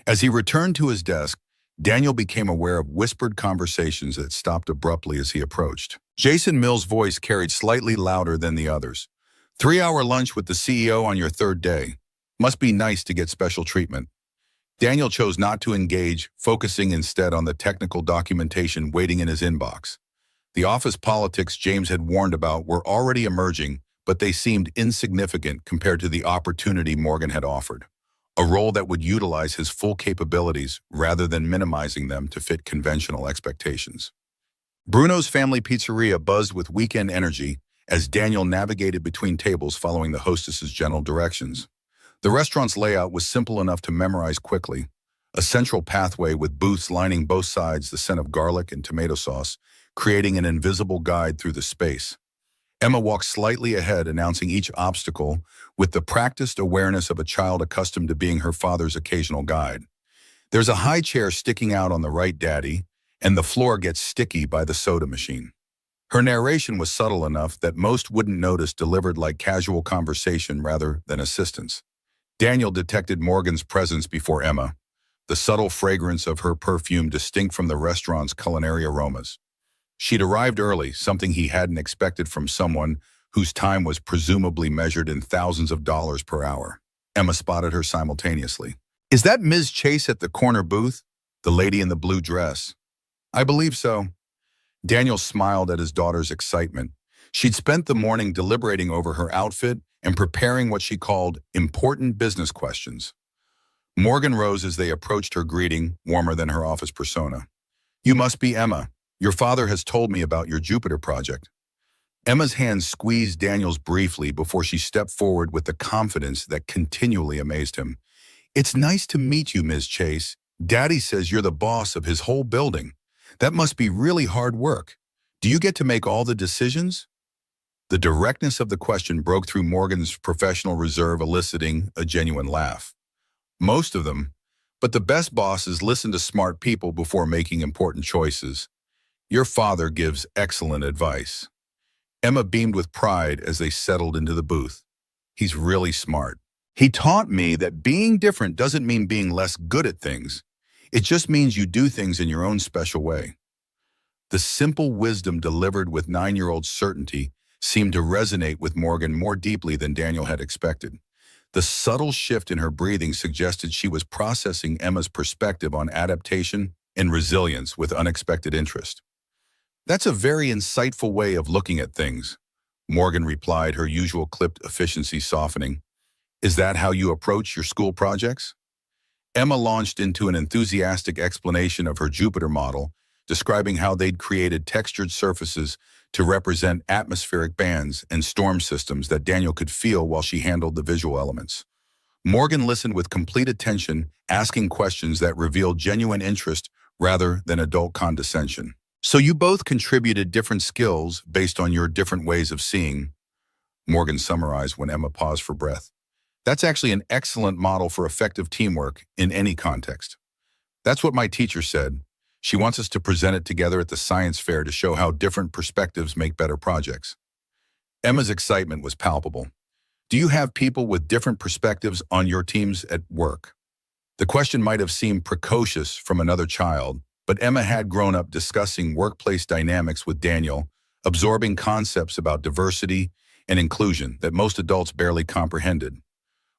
As he returned to his desk, Daniel became aware of whispered conversations that stopped abruptly as he approached. Jason Mills' voice carried slightly louder than the others. "3-hour lunch with the CEO on your third day. Must be nice to get special treatment." Daniel chose not to engage, focusing instead on the technical documentation waiting in his inbox. The office politics James had warned about were already emerging, but they seemed insignificant compared to the opportunity Morgan had offered. A role that would utilize his full capabilities rather than minimizing them to fit conventional expectations. Bruno's Family Pizzeria buzzed with weekend energy as Daniel navigated between tables following the hostess's general directions. The restaurant's layout was simple enough to memorize quickly. A central pathway with booths lining both sides, the scent of garlic and tomato sauce, creating an invisible guide through the space. Emma walked slightly ahead, announcing each obstacle with the practiced awareness of a child accustomed to being her father's occasional guide. "There's a high chair sticking out on the right, Daddy, and the floor gets sticky by the soda machine." Her narration was subtle enough that most wouldn't notice, delivered like casual conversation rather than assistance. Daniel detected Morgan's presence before Emma, the subtle fragrance of her perfume distinct from the restaurant's culinary aromas. She'd arrived early, something he hadn't expected from someone whose time was presumably measured in thousands of dollars per hour. Emma spotted her simultaneously. "Is that Ms. Chase at the corner booth? The lady in the blue dress?" "I believe so." Daniel smiled at his daughter's excitement. She'd spent the morning deliberating over her outfit and preparing what she called important business questions. Morgan rose as they approached her, greeting warmer than her office persona. "You must be Emma. Your father has told me about your Jupiter project." Emma's hand squeezed Daniel's briefly before she stepped forward with the confidence that continually amazed him. "It's nice to meet you, Ms. Chase. Daddy says you're the boss of his whole building. That must be really hard work. Do you get to make all the decisions?" The directness of the question broke through Morgan's professional reserve, eliciting a genuine laugh. "Most of them, but the best bosses listen to smart people before making important choices. Your father gives excellent advice." Emma beamed with pride as they settled into the booth. "He's really smart. He taught me that being different doesn't mean being less good at things. It just means you do things in your own special way." The simple wisdom delivered with 9-year-old certainty seemed to resonate with Morgan more deeply than Daniel had expected. The subtle shift in her breathing suggested she was processing Emma's perspective on adaptation and resilience with unexpected interest. "That's a very insightful way of looking at things," Morgan replied, her usual clipped efficiency softening. "Is that how you approach your school projects?" Emma launched into an enthusiastic explanation of her Jupiter model, describing how they'd created textured surfaces to represent atmospheric bands and storm systems that Daniel could feel while she handled the visual elements. Morgan listened with complete attention, asking questions that revealed genuine interest rather than adult condescension. "So you both contributed different skills based on your different ways of seeing," Morgan summarized when Emma paused for breath. "That's actually an excellent model for effective teamwork in any context." "That's what my teacher said. She wants us to present it together at the science fair to show how different perspectives make better projects. Emma's excitement was palpable. Do you have people with different perspectives on your teams at work? The question might have seemed precocious from another child, but Emma had grown up discussing workplace dynamics with Daniel, absorbing concepts about diversity and inclusion that most adults barely comprehended.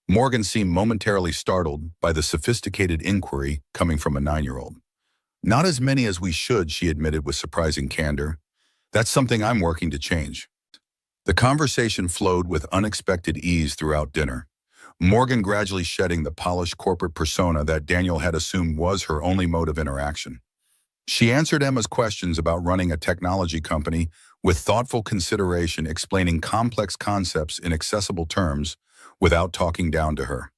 Morgan seemed momentarily startled by the sophisticated inquiry coming from a 9-year-old. Not as many as we should, she admitted with surprising candor. That's something I'm working to change. The conversation flowed with unexpected ease throughout dinner, Morgan gradually shedding the polished corporate persona that Daniel had assumed was her only mode of interaction. She answered Emma's questions about running a technology company with thoughtful consideration, explaining complex concepts in accessible terms without talking down to her.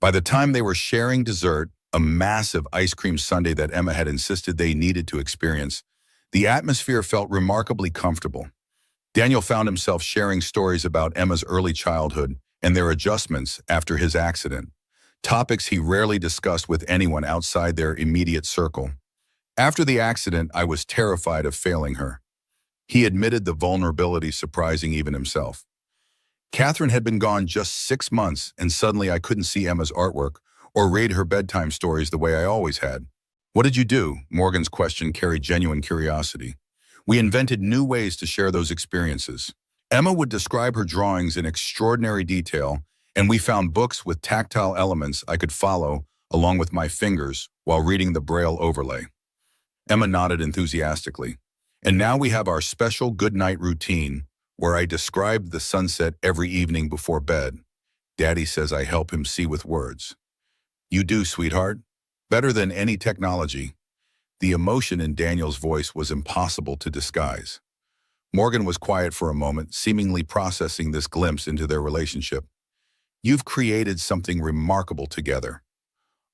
By the time they were sharing dessert, a massive ice cream sundae that Emma had insisted they needed to experience, the atmosphere felt remarkably comfortable. Daniel found himself sharing stories about Emma's early childhood and their adjustments after his accident, topics he rarely discussed with anyone outside their immediate circle. After the accident, I was terrified of failing her. He admitted the vulnerability surprising even himself. Catherine had been gone just 6 months, and suddenly I couldn't see Emma's artwork or read her bedtime stories the way I always had. What did you do? Morgan's question carried genuine curiosity. We invented new ways to share those experiences. Emma would describe her drawings in extraordinary detail, and we found books with tactile elements I could follow along with my fingers while reading the Braille overlay. Emma nodded enthusiastically. And now we have our special good-night routine where I describe the sunset every evening before bed. Daddy says I help him see with words. You do, sweetheart. Better than any technology. The emotion in Daniel's voice was impossible to disguise. Morgan was quiet for a moment, seemingly processing this glimpse into their relationship. You've created something remarkable together.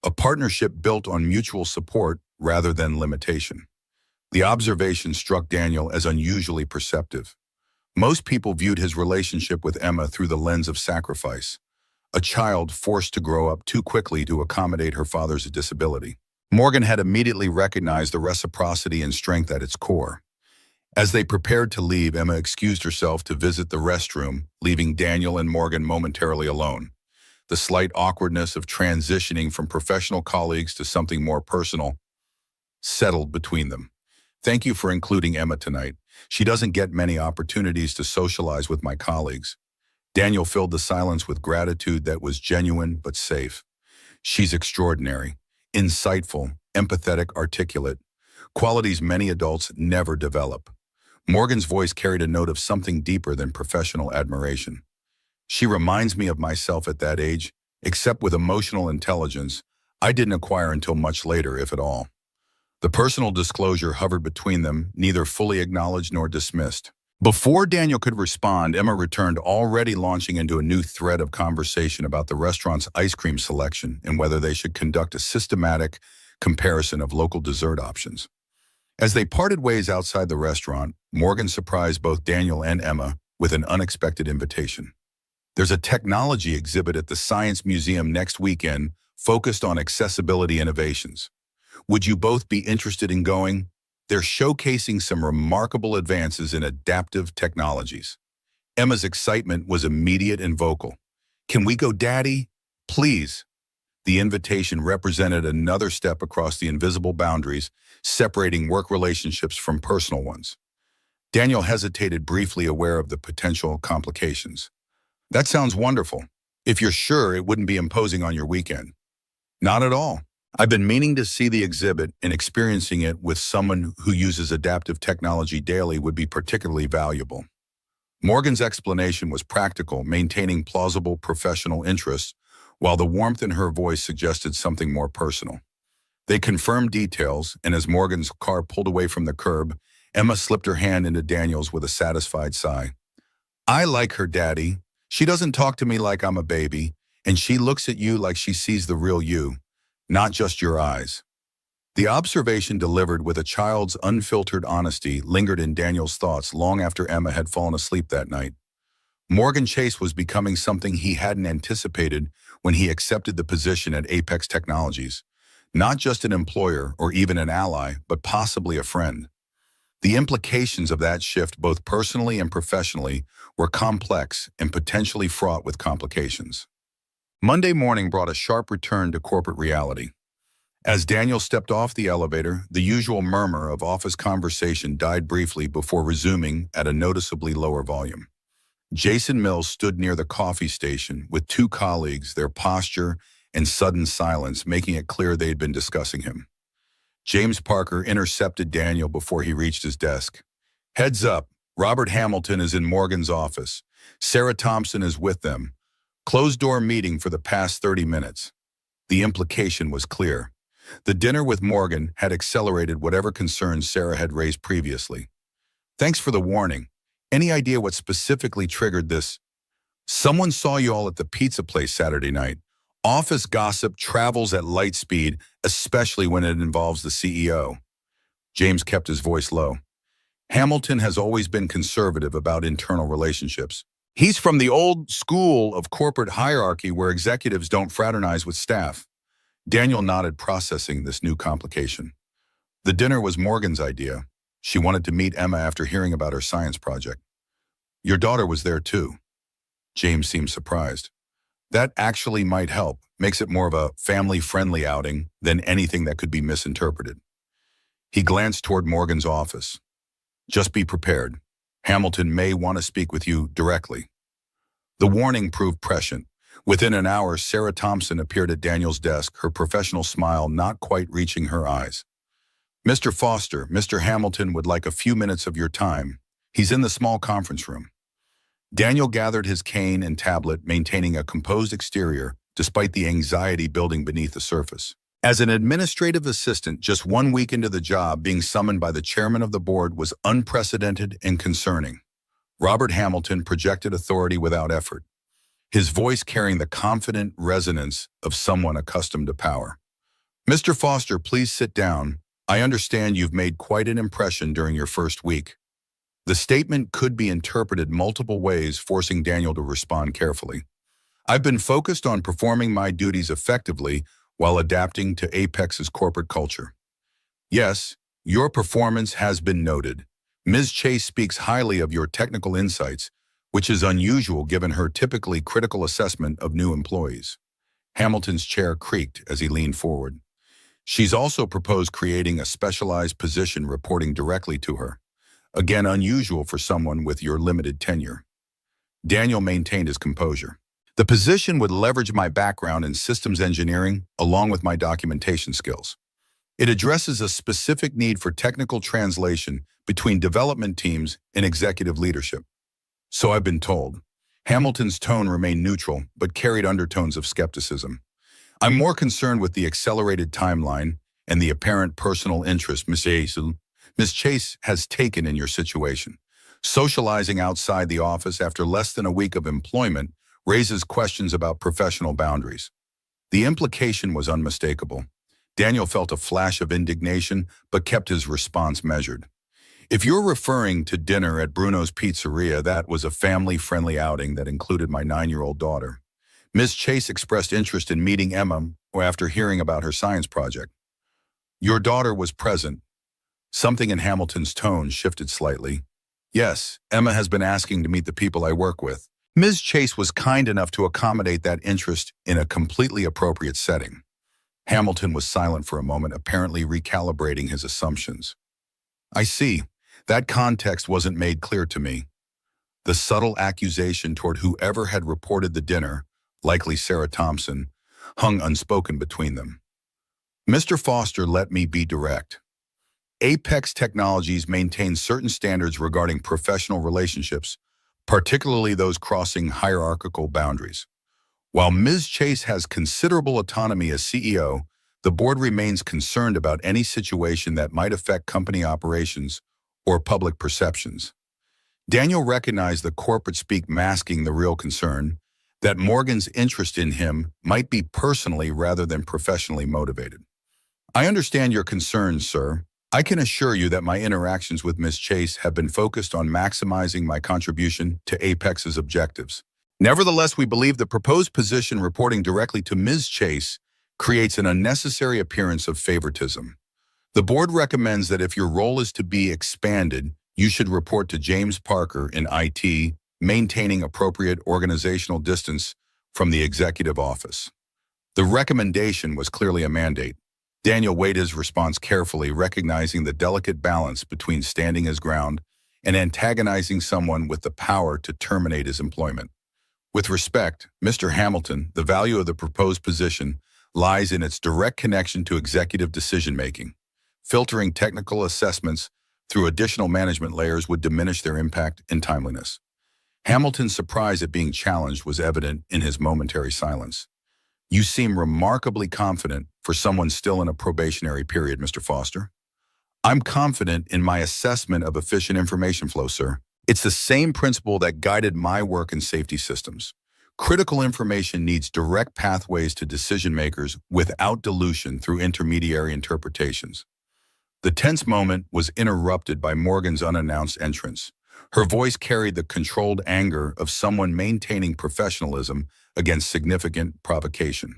A partnership built on mutual support rather than limitation. The observation struck Daniel as unusually perceptive. Most people viewed his relationship with Emma through the lens of sacrifice, a child forced to grow up too quickly to accommodate her father's disability. Morgan had immediately recognized the reciprocity and strength at its core. As they prepared to leave, Emma excused herself to visit the restroom, leaving Daniel and Morgan momentarily alone. The slight awkwardness of transitioning from professional colleagues to something more personal settled between them. Thank you for including Emma tonight. She doesn't get many opportunities to socialize with my colleagues. Daniel filled the silence with gratitude that was genuine but safe. She's extraordinary, insightful, empathetic, articulate, qualities many adults never develop. Morgan's voice carried a note of something deeper than professional admiration. She reminds me of myself at that age, except with emotional intelligence I didn't acquire until much later, if at all. The personal disclosure hovered between them, neither fully acknowledged nor dismissed. Before Daniel could respond, Emma returned, already launching into a new thread of conversation about the restaurant's ice cream selection and whether they should conduct a systematic comparison of local dessert options. As they parted ways outside the restaurant, Morgan surprised both Daniel and Emma with an unexpected invitation. There's a technology exhibit at the Science Museum next weekend focused on accessibility innovations. Would you both be interested in going? They're showcasing some remarkable advances in adaptive technologies. Emma's excitement was immediate and vocal. Can we go, Daddy? Please. The invitation represented another step across the invisible boundaries, separating work relationships from personal ones. Daniel hesitated, briefly aware of the potential complications. That sounds wonderful. If you're sure it wouldn't be imposing on your weekend. Not at all. I've been meaning to see the exhibit, and experiencing it with someone who uses adaptive technology daily would be particularly valuable. Morgan's explanation was practical, maintaining plausible professional interests, while the warmth in her voice suggested something more personal. They confirmed details, and as Morgan's car pulled away from the curb, Emma slipped her hand into Daniel's with a satisfied sigh. I like her, Daddy. She doesn't talk to me like I'm a baby, and she looks at you like she sees the real you, not just your eyes. The observation, delivered with a child's unfiltered honesty, lingered in Daniel's thoughts long after Emma had fallen asleep that night. Morgan Chase was becoming something he hadn't anticipated when he accepted the position at Apex Technologies. Not just an employer or even an ally, but possibly a friend. The implications of that shift, both personally and professionally, were complex and potentially fraught with complications. Monday morning brought a sharp return to corporate reality. As Daniel stepped off the elevator, the usual murmur of office conversation died briefly before resuming at a noticeably lower volume. Jason Mills stood near the coffee station with two colleagues, their posture and sudden silence making it clear they had been discussing him. James Parker intercepted Daniel before he reached his desk. "Heads up, Robert Hamilton is in Morgan's office. Sarah Thompson is with them. Closed-door meeting for the past 30 minutes. The implication was clear. The dinner with Morgan had accelerated whatever concerns Sarah had raised previously. "Thanks for the warning. Any idea what specifically triggered this? Someone saw you all at the pizza place Saturday night. Office gossip travels at light speed, especially when it involves the CEO. James kept his voice low. Hamilton has always been conservative about internal relationships. He's from the old school of corporate hierarchy where executives don't fraternize with staff. Daniel nodded, processing this new complication. The dinner was Morgan's idea. She wanted to meet Emma after hearing about her science project. Your daughter was there too. James seemed surprised. That actually might help, makes it more of a family-friendly outing than anything that could be misinterpreted. He glanced toward Morgan's office. Just be prepared. Hamilton may want to speak with you directly. The warning proved prescient. Within an hour, Sarah Thompson appeared at Daniel's desk, her professional smile not quite reaching her eyes. Mr. Foster, Mr. Hamilton would like a few minutes of your time. He's in the small conference room. Daniel gathered his cane and tablet, maintaining a composed exterior despite the anxiety building beneath the surface. As an administrative assistant, just 1 week into the job, being summoned by the chairman of the board was unprecedented and concerning. Robert Hamilton projected authority without effort, his voice carrying the confident resonance of someone accustomed to power. Mr. Foster, please sit down. I understand you've made quite an impression during your first week. The statement could be interpreted multiple ways, forcing Daniel to respond carefully. I've been focused on performing my duties effectively while adapting to Apex's corporate culture. Yes, your performance has been noted. Ms. Chase speaks highly of your technical insights, which is unusual given her typically critical assessment of new employees. Hamilton's chair creaked as he leaned forward. She's also proposed creating a specialized position reporting directly to her. Again, unusual for someone with your limited tenure. Daniel maintained his composure. The position would leverage my background in systems engineering along with my documentation skills. It addresses a specific need for technical translation between development teams and executive leadership. So I've been told. Hamilton's tone remained neutral, but carried undertones of skepticism. I'm more concerned with the accelerated timeline and the apparent personal interest Ms. Chase has taken in your situation. Socializing outside the office after less than a week of employment raises questions about professional boundaries. The implication was unmistakable. Daniel felt a flash of indignation, but kept his response measured. If you're referring to dinner at Bruno's Pizzeria, that was a family-friendly outing that included my 9-year-old daughter. Ms. Chase expressed interest in meeting Emma after hearing about her science project. Your daughter was present. Something in Hamilton's tone shifted slightly. Yes, Emma has been asking to meet the people I work with. Ms. Chase was kind enough to accommodate that interest in a completely appropriate setting. Hamilton was silent for a moment, apparently recalibrating his assumptions. I see. That context wasn't made clear to me. The subtle accusation toward whoever had reported the dinner, likely Sarah Thompson, hung unspoken between them. Mr. Foster, let me be direct. Apex Technologies maintains certain standards regarding professional relationships, particularly those crossing hierarchical boundaries. While Ms. Chase has considerable autonomy as CEO, the board remains concerned about any situation that might affect company operations or public perceptions. Daniel recognized the corporate speak masking the real concern, that Morgan's interest in him might be personally rather than professionally motivated. I understand your concerns, sir. I can assure you that my interactions with Ms. Chase have been focused on maximizing my contribution to Apex's objectives. Nevertheless, we believe the proposed position reporting directly to Ms. Chase creates an unnecessary appearance of favoritism. The board recommends that if your role is to be expanded, you should report to James Parker in IT, maintaining appropriate organizational distance from the executive office. The recommendation was clearly a mandate. Daniel weighed his response carefully, recognizing the delicate balance between standing his ground and antagonizing someone with the power to terminate his employment. With respect, Mr. Hamilton, the value of the proposed position lies in its direct connection to executive decision-making. Filtering technical assessments through additional management layers would diminish their impact and timeliness. Hamilton's surprise at being challenged was evident in his momentary silence. You seem remarkably confident for someone still in a probationary period, Mr. Foster. I'm confident in my assessment of efficient information flow, sir. It's the same principle that guided my work in safety systems. Critical information needs direct pathways to decision makers without dilution through intermediary interpretations. The tense moment was interrupted by Morgan's unannounced entrance. Her voice carried the controlled anger of someone maintaining professionalism against significant provocation.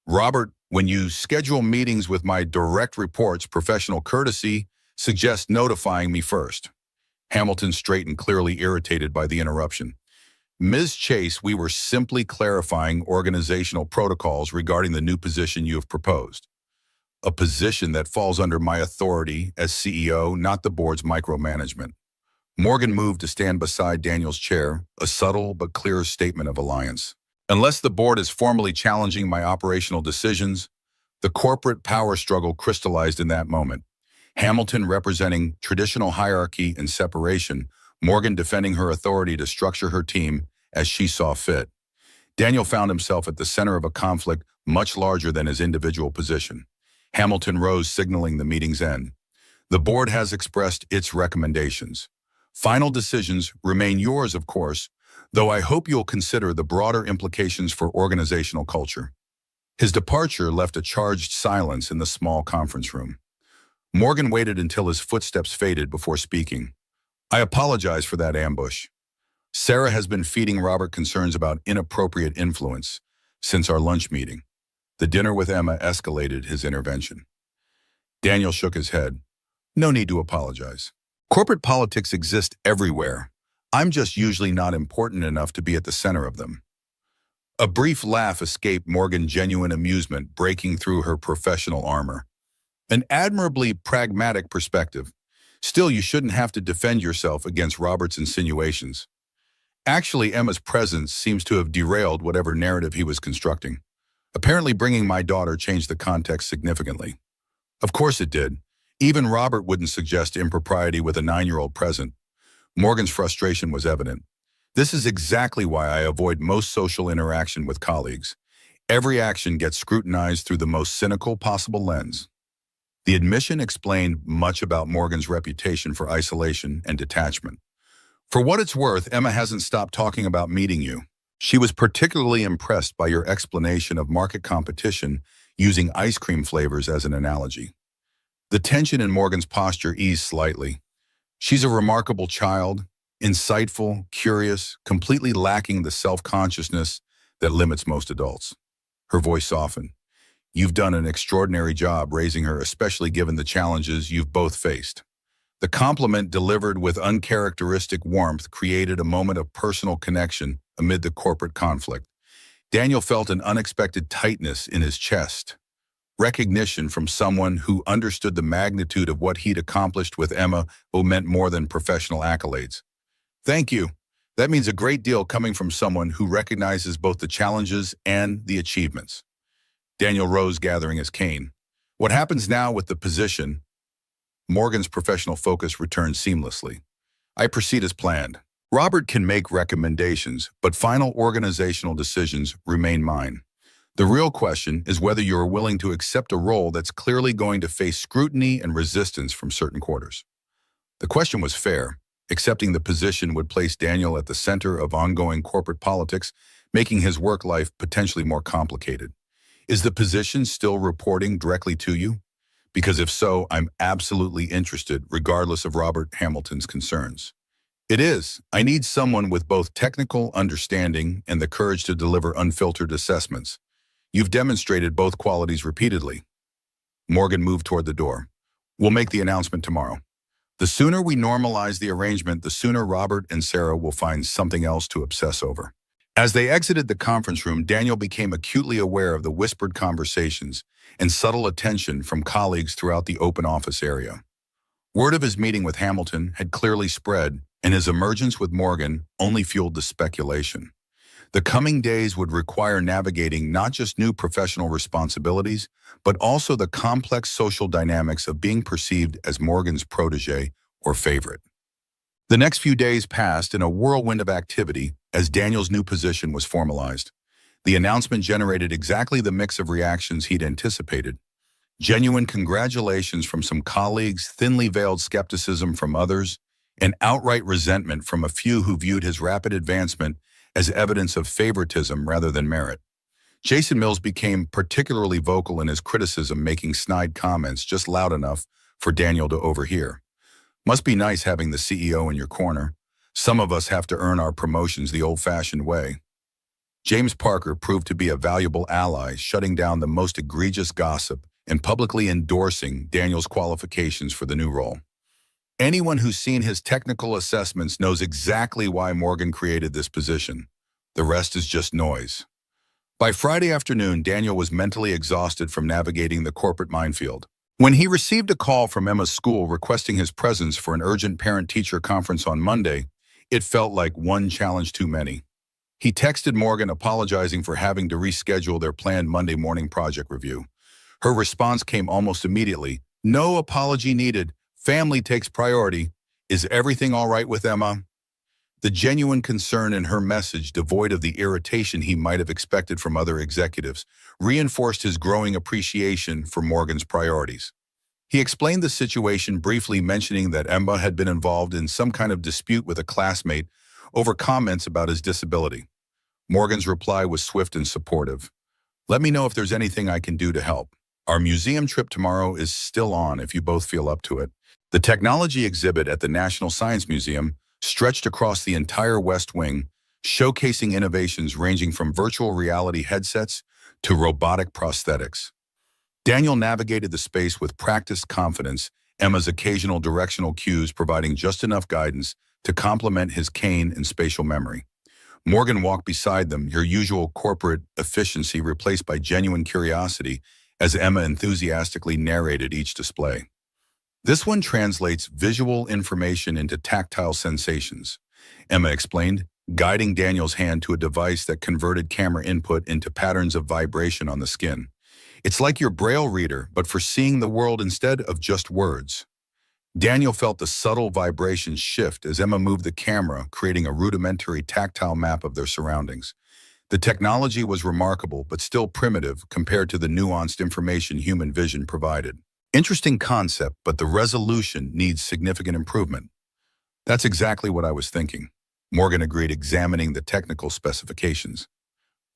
Robert, when you schedule meetings with my direct reports, professional courtesy suggests notifying me first. Hamilton straightened, clearly irritated by the interruption. Ms. Chase, we were simply clarifying organizational protocols regarding the new position you have proposed. A position that falls under my authority as CEO, not the board's micromanagement. Morgan moved to stand beside Daniel's chair, a subtle but clear statement of alliance. Unless the board is formally challenging my operational decisions, the corporate power struggle crystallized in that moment. Hamilton representing traditional hierarchy and separation, Morgan defending her authority to structure her team as she saw fit. Daniel found himself at the center of a conflict much larger than his individual position. Hamilton rose, signaling the meeting's end. The board has expressed its recommendations. Final decisions remain yours, of course, though I hope you'll consider the broader implications for organizational culture. His departure left a charged silence in the small conference room. Morgan waited until his footsteps faded before speaking. I apologize for that ambush. Sarah has been feeding Robert concerns about inappropriate influence since our lunch meeting. The dinner with Emma escalated his intervention. Daniel shook his head. No need to apologize. Corporate politics exist everywhere. I'm just usually not important enough to be at the center of them. A brief laugh escaped Morgan's genuine amusement, breaking through her professional armor. An admirably pragmatic perspective. Still, you shouldn't have to defend yourself against Robert's insinuations. Actually, Emma's presence seems to have derailed whatever narrative he was constructing. Apparently, bringing my daughter changed the context significantly. Of course it did. Even Robert wouldn't suggest impropriety with a 9-year-old present. Morgan's frustration was evident. This is exactly why I avoid most social interaction with colleagues. Every action gets scrutinized through the most cynical possible lens. The admission explained much about Morgan's reputation for isolation and detachment. For what it's worth, Emma hasn't stopped talking about meeting you. She was particularly impressed by your explanation of market competition using ice cream flavors as an analogy. The tension in Morgan's posture eased slightly. She's a remarkable child, insightful, curious, completely lacking the self-consciousness that limits most adults. Her voice softened. You've done an extraordinary job raising her, especially given the challenges you've both faced. The compliment, delivered with uncharacteristic warmth, created a moment of personal connection amid the corporate conflict. Daniel felt an unexpected tightness in his chest. Recognition from someone who understood the magnitude of what he'd accomplished with Emma meant more than professional accolades. Thank you. That means a great deal coming from someone who recognizes both the challenges and the achievements. Daniel rose, gathering his cane. What happens now with the position? Morgan's professional focus returned seamlessly. I proceed as planned. Robert can make recommendations, but final organizational decisions remain mine. The real question is whether you are willing to accept a role that's clearly going to face scrutiny and resistance from certain quarters. The question was fair. Accepting the position would place Daniel at the center of ongoing corporate politics, making his work life potentially more complicated. Is the position still reporting directly to you? Because if so, I'm absolutely interested, regardless of Robert Hamilton's concerns. It is. I need someone with both technical understanding and the courage to deliver unfiltered assessments. You've demonstrated both qualities repeatedly. Morgan moved toward the door. We'll make the announcement tomorrow. The sooner we normalize the arrangement, the sooner Robert and Sarah will find something else to obsess over. As they exited the conference room, Daniel became acutely aware of the whispered conversations and subtle attention from colleagues throughout the open office area. Word of his meeting with Hamilton had clearly spread, and his emergence with Morgan only fueled the speculation. The coming days would require navigating not just new professional responsibilities, but also the complex social dynamics of being perceived as Morgan's protege or favorite. The next few days passed in a whirlwind of activity as Daniel's new position was formalized. The announcement generated exactly the mix of reactions he'd anticipated. Genuine congratulations from some colleagues, thinly veiled skepticism from others, and outright resentment from a few who viewed his rapid advancement as evidence of favoritism rather than merit. Jason Mills became particularly vocal in his criticism, making snide comments just loud enough for Daniel to overhear. Must be nice having the CEO in your corner. Some of us have to earn our promotions the old-fashioned way. James Parker proved to be a valuable ally, shutting down the most egregious gossip and publicly endorsing Daniel's qualifications for the new role. Anyone who's seen his technical assessments knows exactly why Morgan created this position. The rest is just noise. By Friday afternoon, Daniel was mentally exhausted from navigating the corporate minefield. When he received a call from Emma's school requesting his presence for an urgent parent-teacher conference on Monday, it felt like one challenge too many. He texted Morgan apologizing for having to reschedule their planned Monday morning project review. Her response came almost immediately. No apology needed. Family takes priority. Is everything all right with Emma? The genuine concern in her message, devoid of the irritation he might have expected from other executives, reinforced his growing appreciation for Morgan's priorities. He explained the situation briefly, mentioning that Emma had been involved in some kind of dispute with a classmate over comments about his disability. Morgan's reply was swift and supportive. Let me know if there's anything I can do to help. Our museum trip tomorrow is still on if you both feel up to it. The technology exhibit at the National Science Museum stretched across the entire West Wing, showcasing innovations ranging from virtual reality headsets to robotic prosthetics. Daniel navigated the space with practiced confidence, Emma's occasional directional cues providing just enough guidance to complement his cane and spatial memory. Morgan walked beside them, her usual corporate efficiency replaced by genuine curiosity as Emma enthusiastically narrated each display. This one translates visual information into tactile sensations, Emma explained, guiding Daniel's hand to a device that converted camera input into patterns of vibration on the skin. It's like your Braille reader, but for seeing the world instead of just words. Daniel felt the subtle vibrations shift as Emma moved the camera, creating a rudimentary tactile map of their surroundings. The technology was remarkable, but still primitive compared to the nuanced information human vision provided. Interesting concept, but the resolution needs significant improvement. That's exactly what I was thinking, Morgan agreed, examining the technical specifications.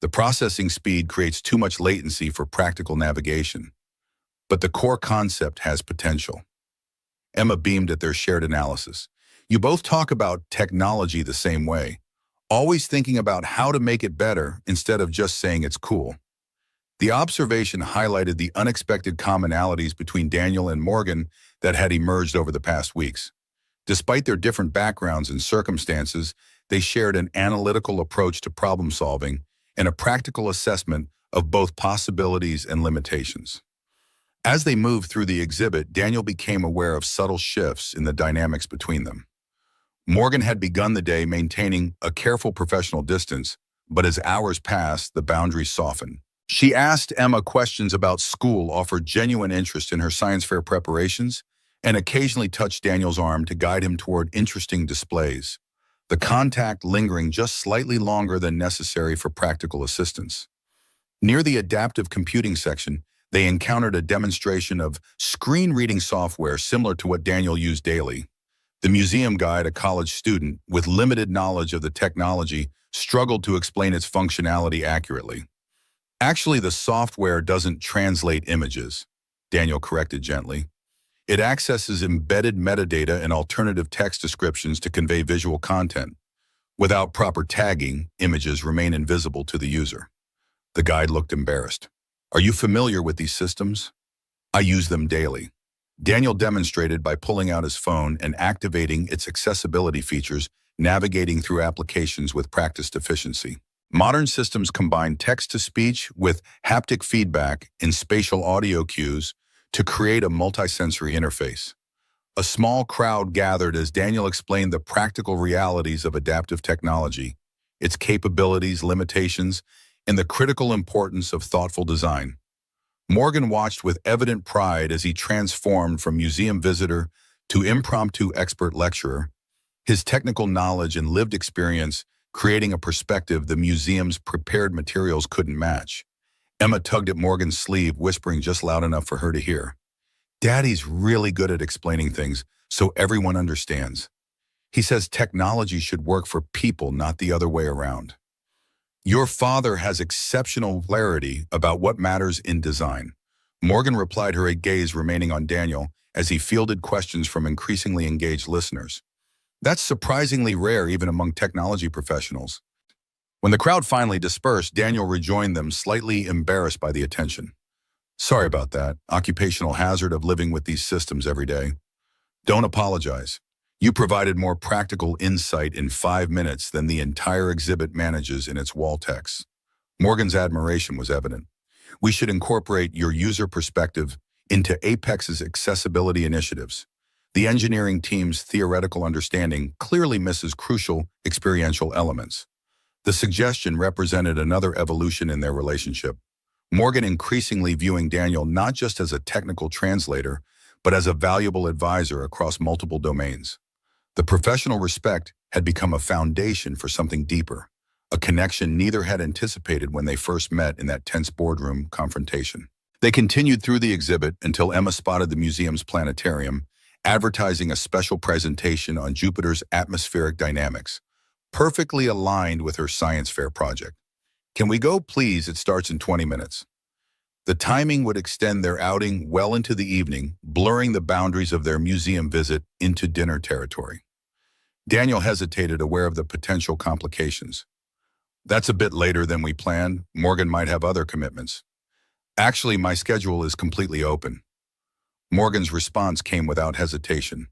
The processing speed creates too much latency for practical navigation, but the core concept has potential. Emma beamed at their shared analysis. You both talk about technology the same way, always thinking about how to make it better instead of just saying it's cool. The observation highlighted the unexpected commonalities between Daniel and Morgan that had emerged over the past weeks. Despite their different backgrounds and circumstances, they shared an analytical approach to problem solving and a practical assessment of both possibilities and limitations. As they moved through the exhibit, Daniel became aware of subtle shifts in the dynamics between them. Morgan had begun the day maintaining a careful professional distance, but as hours passed, the boundaries softened. She asked Emma questions about school, offered genuine interest in her science fair preparations, and occasionally touched Daniel's arm to guide him toward interesting displays, the contact lingering just slightly longer than necessary for practical assistance. Near the adaptive computing section, they encountered a demonstration of screen reading software similar to what Daniel used daily. The museum guide, a college student with limited knowledge of the technology, struggled to explain its functionality accurately. Actually, the software doesn't translate images, Daniel corrected gently. It accesses embedded metadata and alternative text descriptions to convey visual content. Without proper tagging, images remain invisible to the user. The guide looked embarrassed. Are you familiar with these systems? I use them daily. Daniel demonstrated by pulling out his phone and activating its accessibility features, navigating through applications with practiced efficiency. Modern systems combine text-to-speech with haptic feedback and spatial audio cues to create a multisensory interface. A small crowd gathered as Daniel explained the practical realities of adaptive technology, its capabilities, limitations, and the critical importance of thoughtful design. Morgan watched with evident pride as he transformed from museum visitor to impromptu expert lecturer, his technical knowledge and lived experience creating a perspective the museum's prepared materials couldn't match. Emma tugged at Morgan's sleeve, whispering just loud enough for her to hear. Daddy's really good at explaining things so everyone understands. He says technology should work for people, not the other way around. Your father has exceptional clarity about what matters in design. Morgan replied, her gaze remaining on Daniel as he fielded questions from increasingly engaged listeners. That's surprisingly rare even among technology professionals. When the crowd finally dispersed, Daniel rejoined them, slightly embarrassed by the attention. Sorry about that. Occupational hazard of living with these systems every day. Don't apologize. You provided more practical insight in 5 minutes than the entire exhibit manages in its wall text. Morgan's admiration was evident. We should incorporate your user perspective into Apex's accessibility initiatives. The engineering team's theoretical understanding clearly misses crucial experiential elements. The suggestion represented another evolution in their relationship. Morgan increasingly viewing Daniel not just as a technical translator, but as a valuable advisor across multiple domains. The professional respect had become a foundation for something deeper, a connection neither had anticipated when they first met in that tense boardroom confrontation. They continued through the exhibit until Emma spotted the museum's planetarium, advertising a special presentation on Jupiter's atmospheric dynamics, perfectly aligned with her science fair project. Can we go, please? It starts in 20 minutes. The timing would extend their outing well into the evening, blurring the boundaries of their museum visit into dinner territory. Daniel hesitated, aware of the potential complications. That's a bit later than we planned. Morgan might have other commitments. Actually, my schedule is completely open. Morgan's response came without hesitation.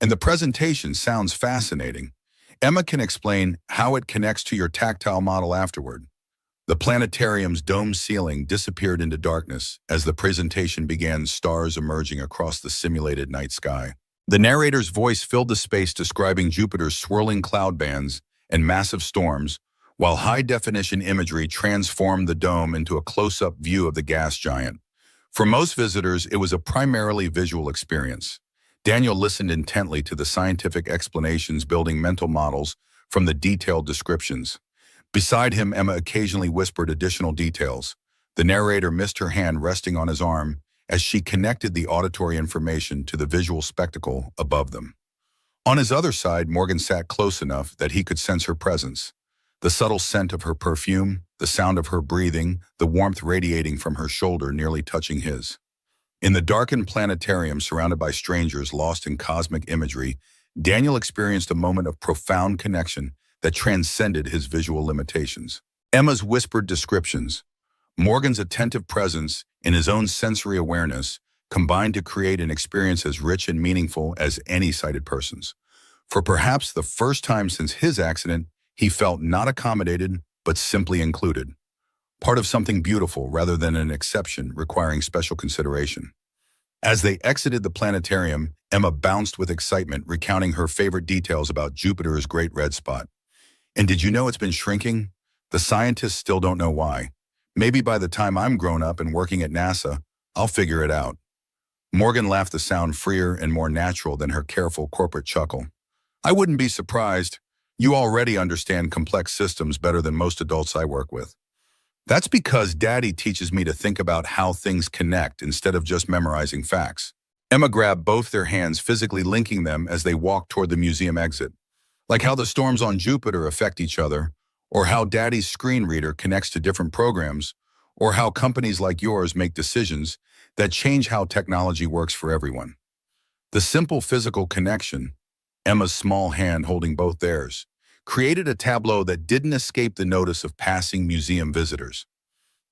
And the presentation sounds fascinating. Emma can explain how it connects to your tactile model afterward. The planetarium's dome ceiling disappeared into darkness as the presentation began, stars emerging across the simulated night sky. The narrator's voice filled the space, describing Jupiter's swirling cloud bands and massive storms, while high-definition imagery transformed the dome into a close-up view of the gas giant. For most visitors, it was a primarily visual experience. Daniel listened intently to the scientific explanations, building mental models from the detailed descriptions. Beside him, Emma occasionally whispered additional details. The narrator missed her hand resting on his arm as she connected the auditory information to the visual spectacle above them. On his other side, Morgan sat close enough that he could sense her presence. The subtle scent of her perfume, the sound of her breathing, the warmth radiating from her shoulder nearly touching his. In the darkened planetarium surrounded by strangers lost in cosmic imagery, Daniel experienced a moment of profound connection that transcended his visual limitations. Emma's whispered descriptions, Morgan's attentive presence, and his own sensory awareness combined to create an experience as rich and meaningful as any sighted person's. For perhaps the first time since his accident, he felt not accommodated, but simply included. Part of something beautiful rather than an exception requiring special consideration. As they exited the planetarium, Emma bounced with excitement, recounting her favorite details about Jupiter's great red spot. And did you know it's been shrinking? The scientists still don't know why. Maybe by the time I'm grown up and working at NASA, I'll figure it out. Morgan laughed, the sound freer and more natural than her careful corporate chuckle. I wouldn't be surprised. You already understand complex systems better than most adults I work with. That's because Daddy teaches me to think about how things connect instead of just memorizing facts. Emma grabbed both their hands, physically linking them as they walked toward the museum exit. Like how the storms on Jupiter affect each other, or how Daddy's screen reader connects to different programs, or how companies like yours make decisions that change how technology works for everyone. The simple physical connection, Emma's small hand holding both theirs, created a tableau that didn't escape the notice of passing museum visitors.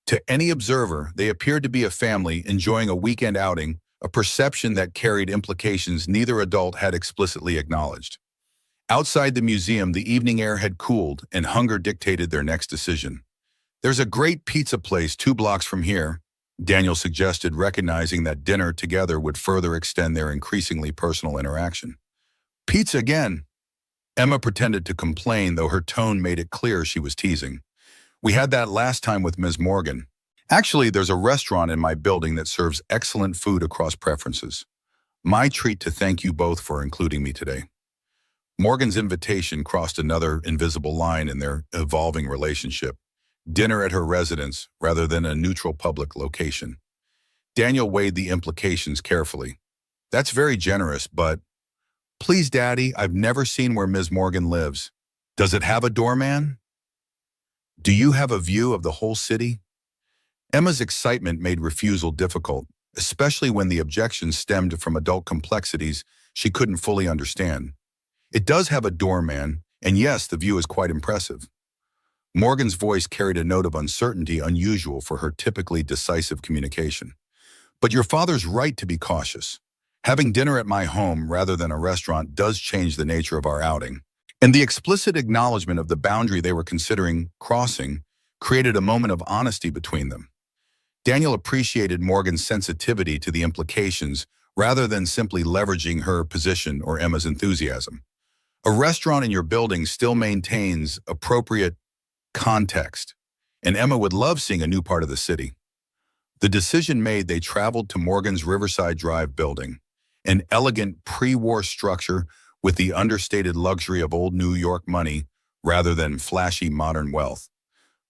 To any observer, they appeared to be a family enjoying a weekend outing, a perception that carried implications neither adult had explicitly acknowledged. Outside the museum, the evening air had cooled, and hunger dictated their next decision. "There's a great pizza place 2 blocks from here," Daniel suggested, recognizing that dinner together would further extend their increasingly personal interaction. "Pizza again?" Emma pretended to complain, though her tone made it clear she was teasing. "We had that last time with Ms. Morgan. Actually, there's a restaurant in my building that serves excellent food across preferences. My treat to thank you both for including me today." Morgan's invitation crossed another invisible line in their evolving relationship: dinner at her residence rather than a neutral public location. Daniel weighed the implications carefully. "That's very generous, but—" "Please, Daddy, I've never seen where Ms. Morgan lives. Does it have a doorman? Do you have a view of the whole city?" Emma's excitement made refusal difficult, especially when the objections stemmed from adult complexities she couldn't fully understand. "It does have a doorman, and yes, the view is quite impressive." Morgan's voice carried a note of uncertainty unusual for her typically decisive communication. "But your father's right to be cautious. Having dinner at my home rather than a restaurant does change the nature of our outing." And the explicit acknowledgement of the boundary they were considering crossing created a moment of honesty between them. Daniel appreciated Morgan's sensitivity to the implications rather than simply leveraging her position or Emma's enthusiasm. A restaurant in your building still maintains appropriate context, and Emma would love seeing a new part of the city. The decision made, they traveled to Morgan's Riverside Drive building, an elegant pre-war structure with the understated luxury of old New York money rather than flashy modern wealth.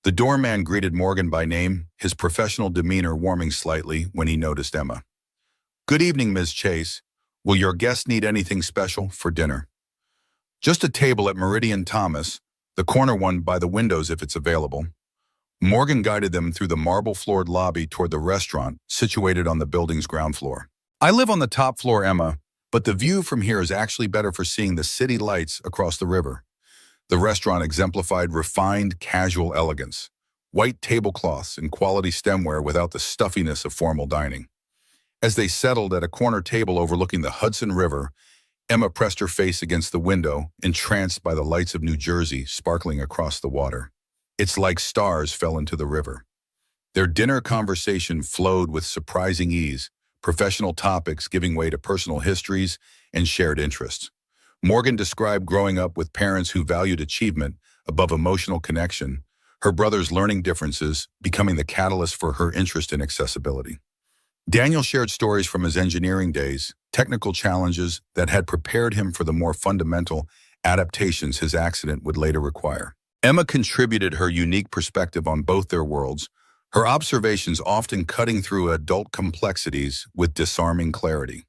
The doorman greeted Morgan by name, his professional demeanor warming slightly when he noticed Emma. "Good evening, Ms. Chase. Will your guests need anything special for dinner?" "Just a table at Meridian Thomas, the corner one by the windows if it's available." Morgan guided them through the marble-floored lobby toward the restaurant situated on the building's ground floor. "I live on the top floor, Emma, but the view from here is actually better for seeing the city lights across the river." The restaurant exemplified refined, casual elegance, white tablecloths and quality stemware without the stuffiness of formal dining. As they settled at a corner table overlooking the Hudson River, Emma pressed her face against the window, entranced by the lights of New Jersey sparkling across the water. It's like stars fell into the river. Their dinner conversation flowed with surprising ease, professional topics giving way to personal histories and shared interests. Morgan described growing up with parents who valued achievement above emotional connection, her brother's learning differences becoming the catalyst for her interest in accessibility. Daniel shared stories from his engineering days, technical challenges that had prepared him for the more fundamental adaptations his accident would later require. Emma contributed her unique perspective on both their worlds, her observations often cutting through adult complexities with disarming clarity.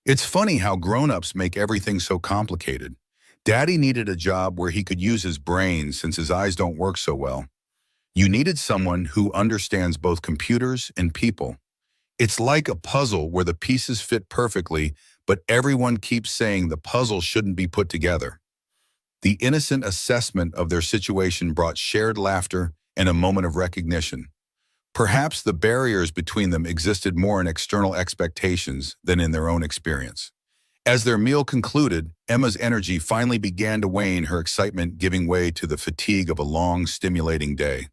"It's funny how grown-ups make everything so complicated. Daddy needed a job where he could use his brain since his eyes don't work so well. You needed someone who understands both computers and people. It's like a puzzle where the pieces fit perfectly, but everyone keeps saying the puzzle shouldn't be put together." The innocent assessment of their situation brought shared laughter and a moment of recognition. Perhaps the barriers between them existed more in external expectations than in their own experience. As their meal concluded, Emma's energy finally began to wane, her excitement giving way to the fatigue of a long, stimulating day.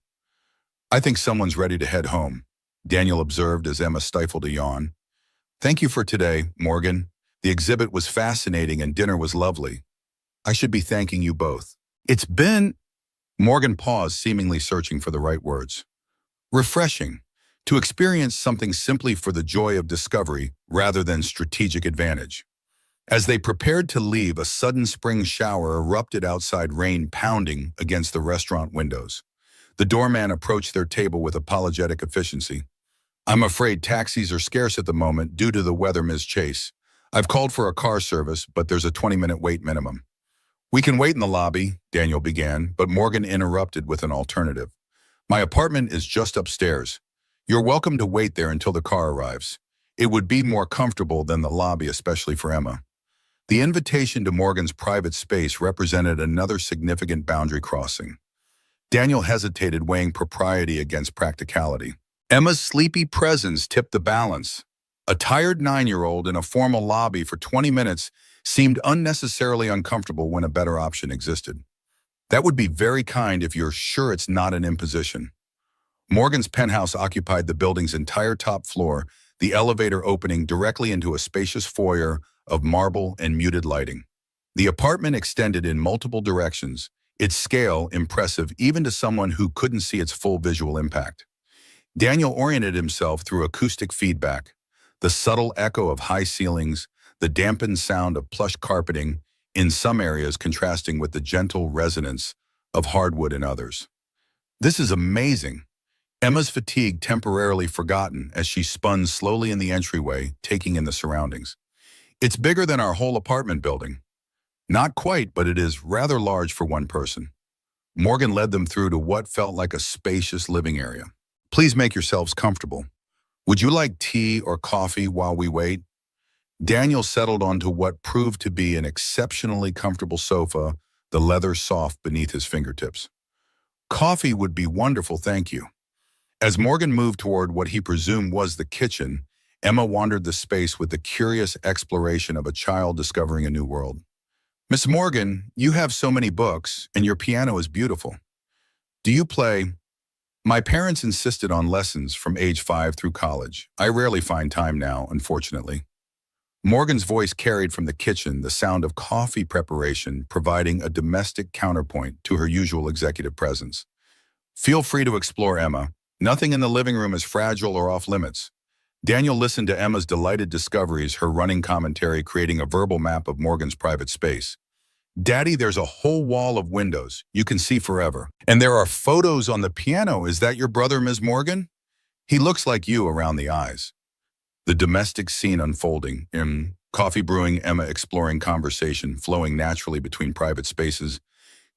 "I think someone's ready to head home," Daniel observed as Emma stifled a yawn. "Thank you for today, Morgan. The exhibit was fascinating and dinner was lovely. I should be thanking you both. It's been—" Morgan paused, seemingly searching for the right words. "Refreshing, to experience something simply for the joy of discovery rather than strategic advantage." As they prepared to leave, a sudden spring shower erupted outside, rain pounding against the restaurant windows. The doorman approached their table with apologetic efficiency. "I'm afraid taxis are scarce at the moment due to the weather, Ms. Chase. I've called for a car service, but there's a 20-minute wait minimum." "We can wait in the lobby," Daniel began, but Morgan interrupted with an alternative. "My apartment is just upstairs. You're welcome to wait there until the car arrives. It would be more comfortable than the lobby, especially for Emma." The invitation to Morgan's private space represented another significant boundary crossing. Daniel hesitated, weighing propriety against practicality. Emma's sleepy presence tipped the balance. A tired 9-year-old in a formal lobby for 20 minutes seemed unnecessarily uncomfortable when a better option existed. That would be very kind if you're sure it's not an imposition. Morgan's penthouse occupied the building's entire top floor, the elevator opening directly into a spacious foyer of marble and muted lighting. The apartment extended in multiple directions, its scale impressive even to someone who couldn't see its full visual impact. Daniel oriented himself through acoustic feedback, the subtle echo of high ceilings, the dampened sound of plush carpeting, in some areas contrasting with the gentle resonance of hardwood in others. This is amazing. Emma's fatigue temporarily forgotten as she spun slowly in the entryway, taking in the surroundings. It's bigger than our whole apartment building. Not quite, but it is rather large for one person. Morgan led them through to what felt like a spacious living area. Please make yourselves comfortable. Would you like tea or coffee while we wait? Daniel settled onto what proved to be an exceptionally comfortable sofa, the leather soft beneath his fingertips. Coffee would be wonderful, thank you. As Morgan moved toward what he presumed was the kitchen, Emma wandered the space with the curious exploration of a child discovering a new world. Miss Morgan, you have so many books, and your piano is beautiful. Do you play? My parents insisted on lessons from age 5 through college. I rarely find time now, unfortunately. Morgan's voice carried from the kitchen the sound of coffee preparation, providing a domestic counterpoint to her usual executive presence. Feel free to explore, Emma. Nothing in the living room is fragile or off-limits. Daniel listened to Emma's delighted discoveries, her running commentary creating a verbal map of Morgan's private space. Daddy, there's a whole wall of windows. You can see forever. And there are photos on the piano. Is that your brother, Ms. Morgan? He looks like you around the eyes. The domestic scene unfolding, coffee brewing, Emma exploring conversation, flowing naturally between private spaces,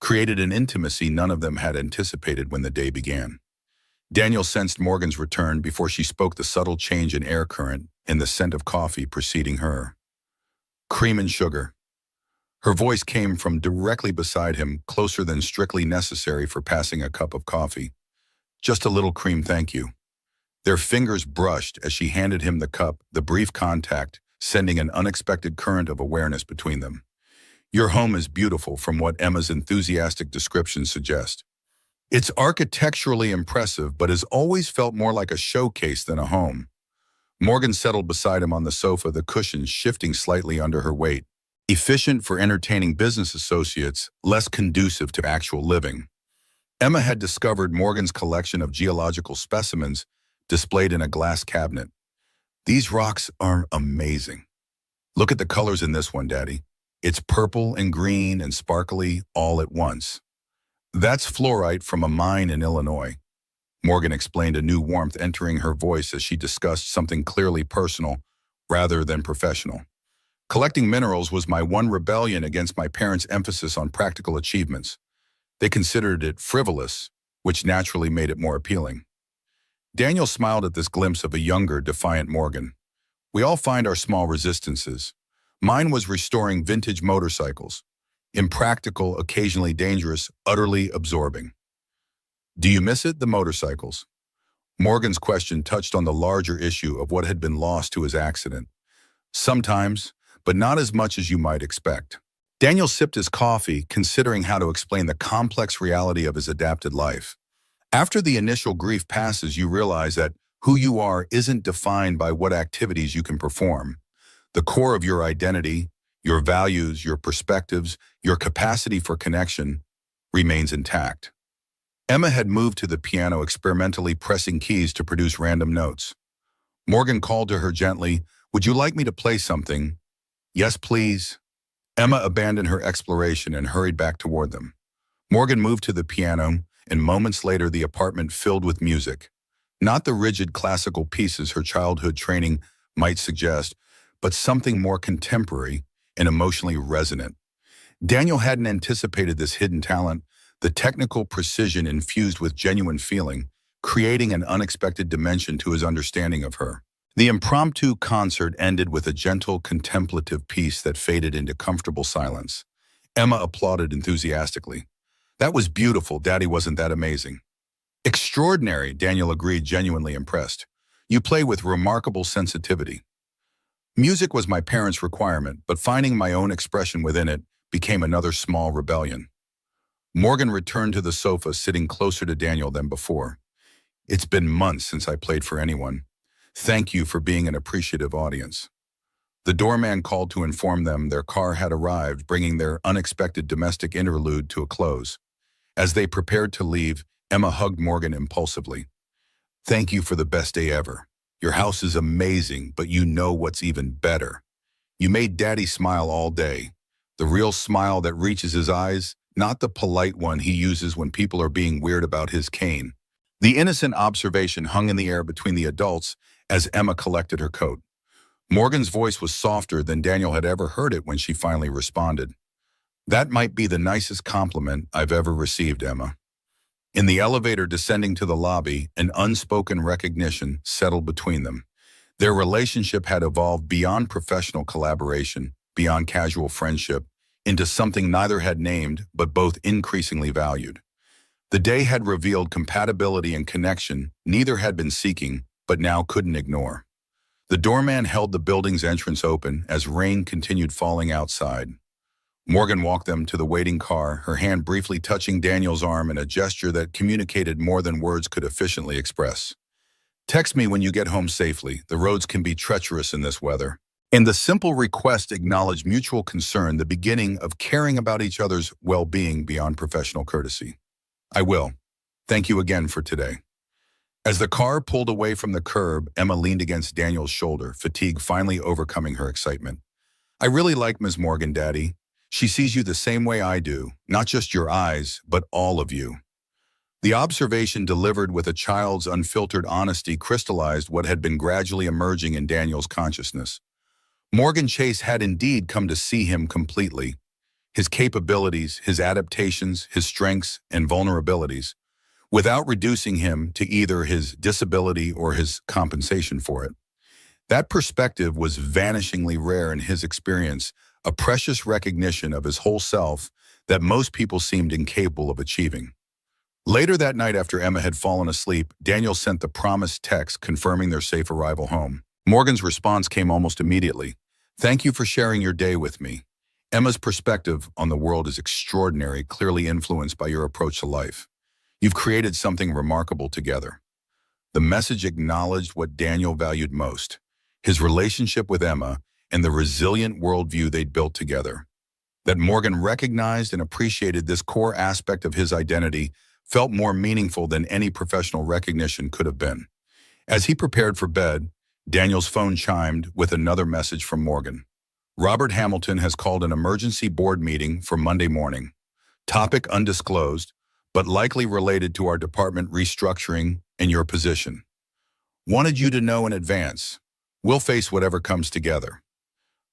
created an intimacy none of them had anticipated when the day began. Daniel sensed Morgan's return before she spoke, the subtle change in air current and the scent of coffee preceding her. Cream and sugar. Her voice came from directly beside him, closer than strictly necessary for passing a cup of coffee. Just a little cream, thank you. Their fingers brushed as she handed him the cup, the brief contact, sending an unexpected current of awareness between them. Your home is beautiful from what Emma's enthusiastic descriptions suggest. It's architecturally impressive, but has always felt more like a showcase than a home. Morgan settled beside him on the sofa, the cushions shifting slightly under her weight. Efficient for entertaining business associates, less conducive to actual living. Emma had discovered Morgan's collection of geological specimens displayed in a glass cabinet. These rocks are amazing. Look at the colors in this one, Daddy. It's purple and green and sparkly all at once. That's fluorite from a mine in Illinois. Morgan explained, a new warmth entering her voice as she discussed something clearly personal rather than professional. Collecting minerals was my one rebellion against my parents' emphasis on practical achievements. They considered it frivolous, which naturally made it more appealing. Daniel smiled at this glimpse of a younger, defiant Morgan. We all find our small resistances. Mine was restoring vintage motorcycles. Impractical, occasionally dangerous, utterly absorbing. Do you miss it, the motorcycles? Morgan's question touched on the larger issue of what had been lost to his accident. Sometimes, but not as much as you might expect. Daniel sipped his coffee, considering how to explain the complex reality of his adapted life. After the initial grief passes, you realize that who you are isn't defined by what activities you can perform. The core of your identity, your values, your perspectives, your capacity for connection remains intact. Emma had moved to the piano, experimentally pressing keys to produce random notes. Morgan called to her gently, "Would you like me to play something?" "Yes, please." Emma abandoned her exploration and hurried back toward them. Morgan moved to the piano, and moments later the apartment filled with music. Not the rigid classical pieces her childhood training might suggest, but something more contemporary and emotionally resonant. Daniel hadn't anticipated this hidden talent, the technical precision infused with genuine feeling, creating an unexpected dimension to his understanding of her. The impromptu concert ended with a gentle, contemplative piece that faded into comfortable silence. Emma applauded enthusiastically. That was beautiful. Daddy, wasn't that amazing? Extraordinary, Daniel agreed, genuinely impressed. You play with remarkable sensitivity. Music was my parents' requirement, but finding my own expression within it became another small rebellion. Morgan returned to the sofa, sitting closer to Daniel than before. It's been months since I played for anyone. Thank you for being an appreciative audience. The doorman called to inform them their car had arrived, bringing their unexpected domestic interlude to a close. As they prepared to leave, Emma hugged Morgan impulsively. Thank you for the best day ever. Your house is amazing, but you know what's even better. You made Daddy smile all day. The real smile that reaches his eyes, not the polite one he uses when people are being weird about his cane. The innocent observation hung in the air between the adults as Emma collected her coat. Morgan's voice was softer than Daniel had ever heard it when she finally responded. That might be the nicest compliment I've ever received, Emma. In the elevator descending to the lobby, an unspoken recognition settled between them. Their relationship had evolved beyond professional collaboration, beyond casual friendship, into something neither had named but both increasingly valued. The day had revealed compatibility and connection neither had been seeking, but now couldn't ignore. The doorman held the building's entrance open as rain continued falling outside. Morgan walked them to the waiting car, her hand briefly touching Daniel's arm in a gesture that communicated more than words could efficiently express. Text me when you get home safely. The roads can be treacherous in this weather. And the simple request acknowledged mutual concern, the beginning of caring about each other's well-being beyond professional courtesy. I will. Thank you again for today. As the car pulled away from the curb, Emma leaned against Daniel's shoulder, fatigue finally overcoming her excitement. I really like Ms. Morgan, Daddy. She sees you the same way I do, not just your eyes, but all of you. The observation, delivered with a child's unfiltered honesty, crystallized what had been gradually emerging in Daniel's consciousness. Morgan Chase had indeed come to see him completely. His capabilities, his adaptations, his strengths and vulnerabilities, without reducing him to either his disability or his compensation for it. That perspective was vanishingly rare in his experience, a precious recognition of his whole self that most people seemed incapable of achieving. Later that night, after Emma had fallen asleep, Daniel sent the promised text confirming their safe arrival home. Morgan's response came almost immediately. Thank you for sharing your day with me. Emma's perspective on the world is extraordinary, clearly influenced by your approach to life. You've created something remarkable together. The message acknowledged what Daniel valued most, his relationship with Emma and the resilient worldview they'd built together. That Morgan recognized and appreciated this core aspect of his identity felt more meaningful than any professional recognition could have been. As he prepared for bed, Daniel's phone chimed with another message from Morgan. Robert Hamilton has called an emergency board meeting for Monday morning. Topic undisclosed, but likely related to our department restructuring and your position. Wanted you to know in advance. We'll face whatever comes together.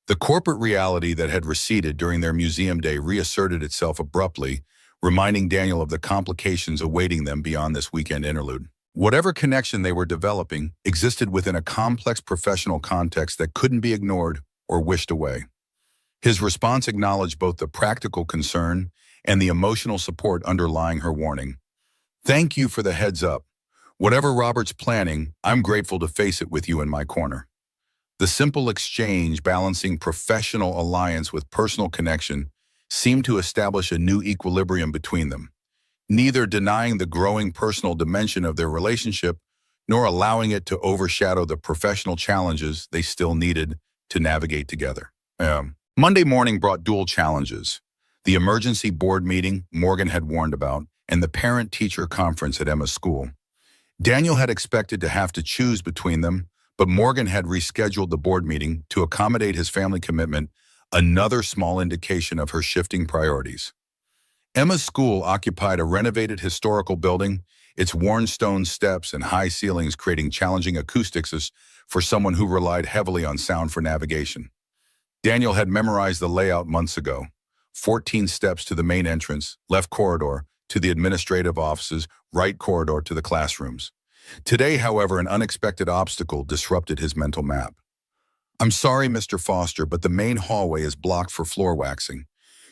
The corporate reality that had receded during their museum day reasserted itself abruptly, reminding Daniel of the complications awaiting them beyond this weekend interlude. Whatever connection they were developing existed within a complex professional context that couldn't be ignored or wished away. His response acknowledged both the practical concern and the emotional support underlying her warning. Thank you for the heads up. Whatever Robert's planning, I'm grateful to face it with you in my corner. The simple exchange, balancing professional alliance with personal connection, seemed to establish a new equilibrium between them, neither denying the growing personal dimension of their relationship nor allowing it to overshadow the professional challenges they still needed to navigate together. Monday morning brought dual challenges: the emergency board meeting Morgan had warned about and the parent-teacher conference at Emma's school. Daniel had expected to have to choose between them, but Morgan had rescheduled the board meeting to accommodate his family commitment, another small indication of her shifting priorities. Emma's school occupied a renovated historical building, its worn stone steps and high ceilings creating challenging acoustics for someone who relied heavily on sound for navigation. Daniel had memorized the layout months ago: 14 steps to the main entrance, left corridor to the administrative offices, right corridor to the classrooms. Today, however, an unexpected obstacle disrupted his mental map. I'm sorry, Mr. Foster, but the main hallway is blocked for floor waxing.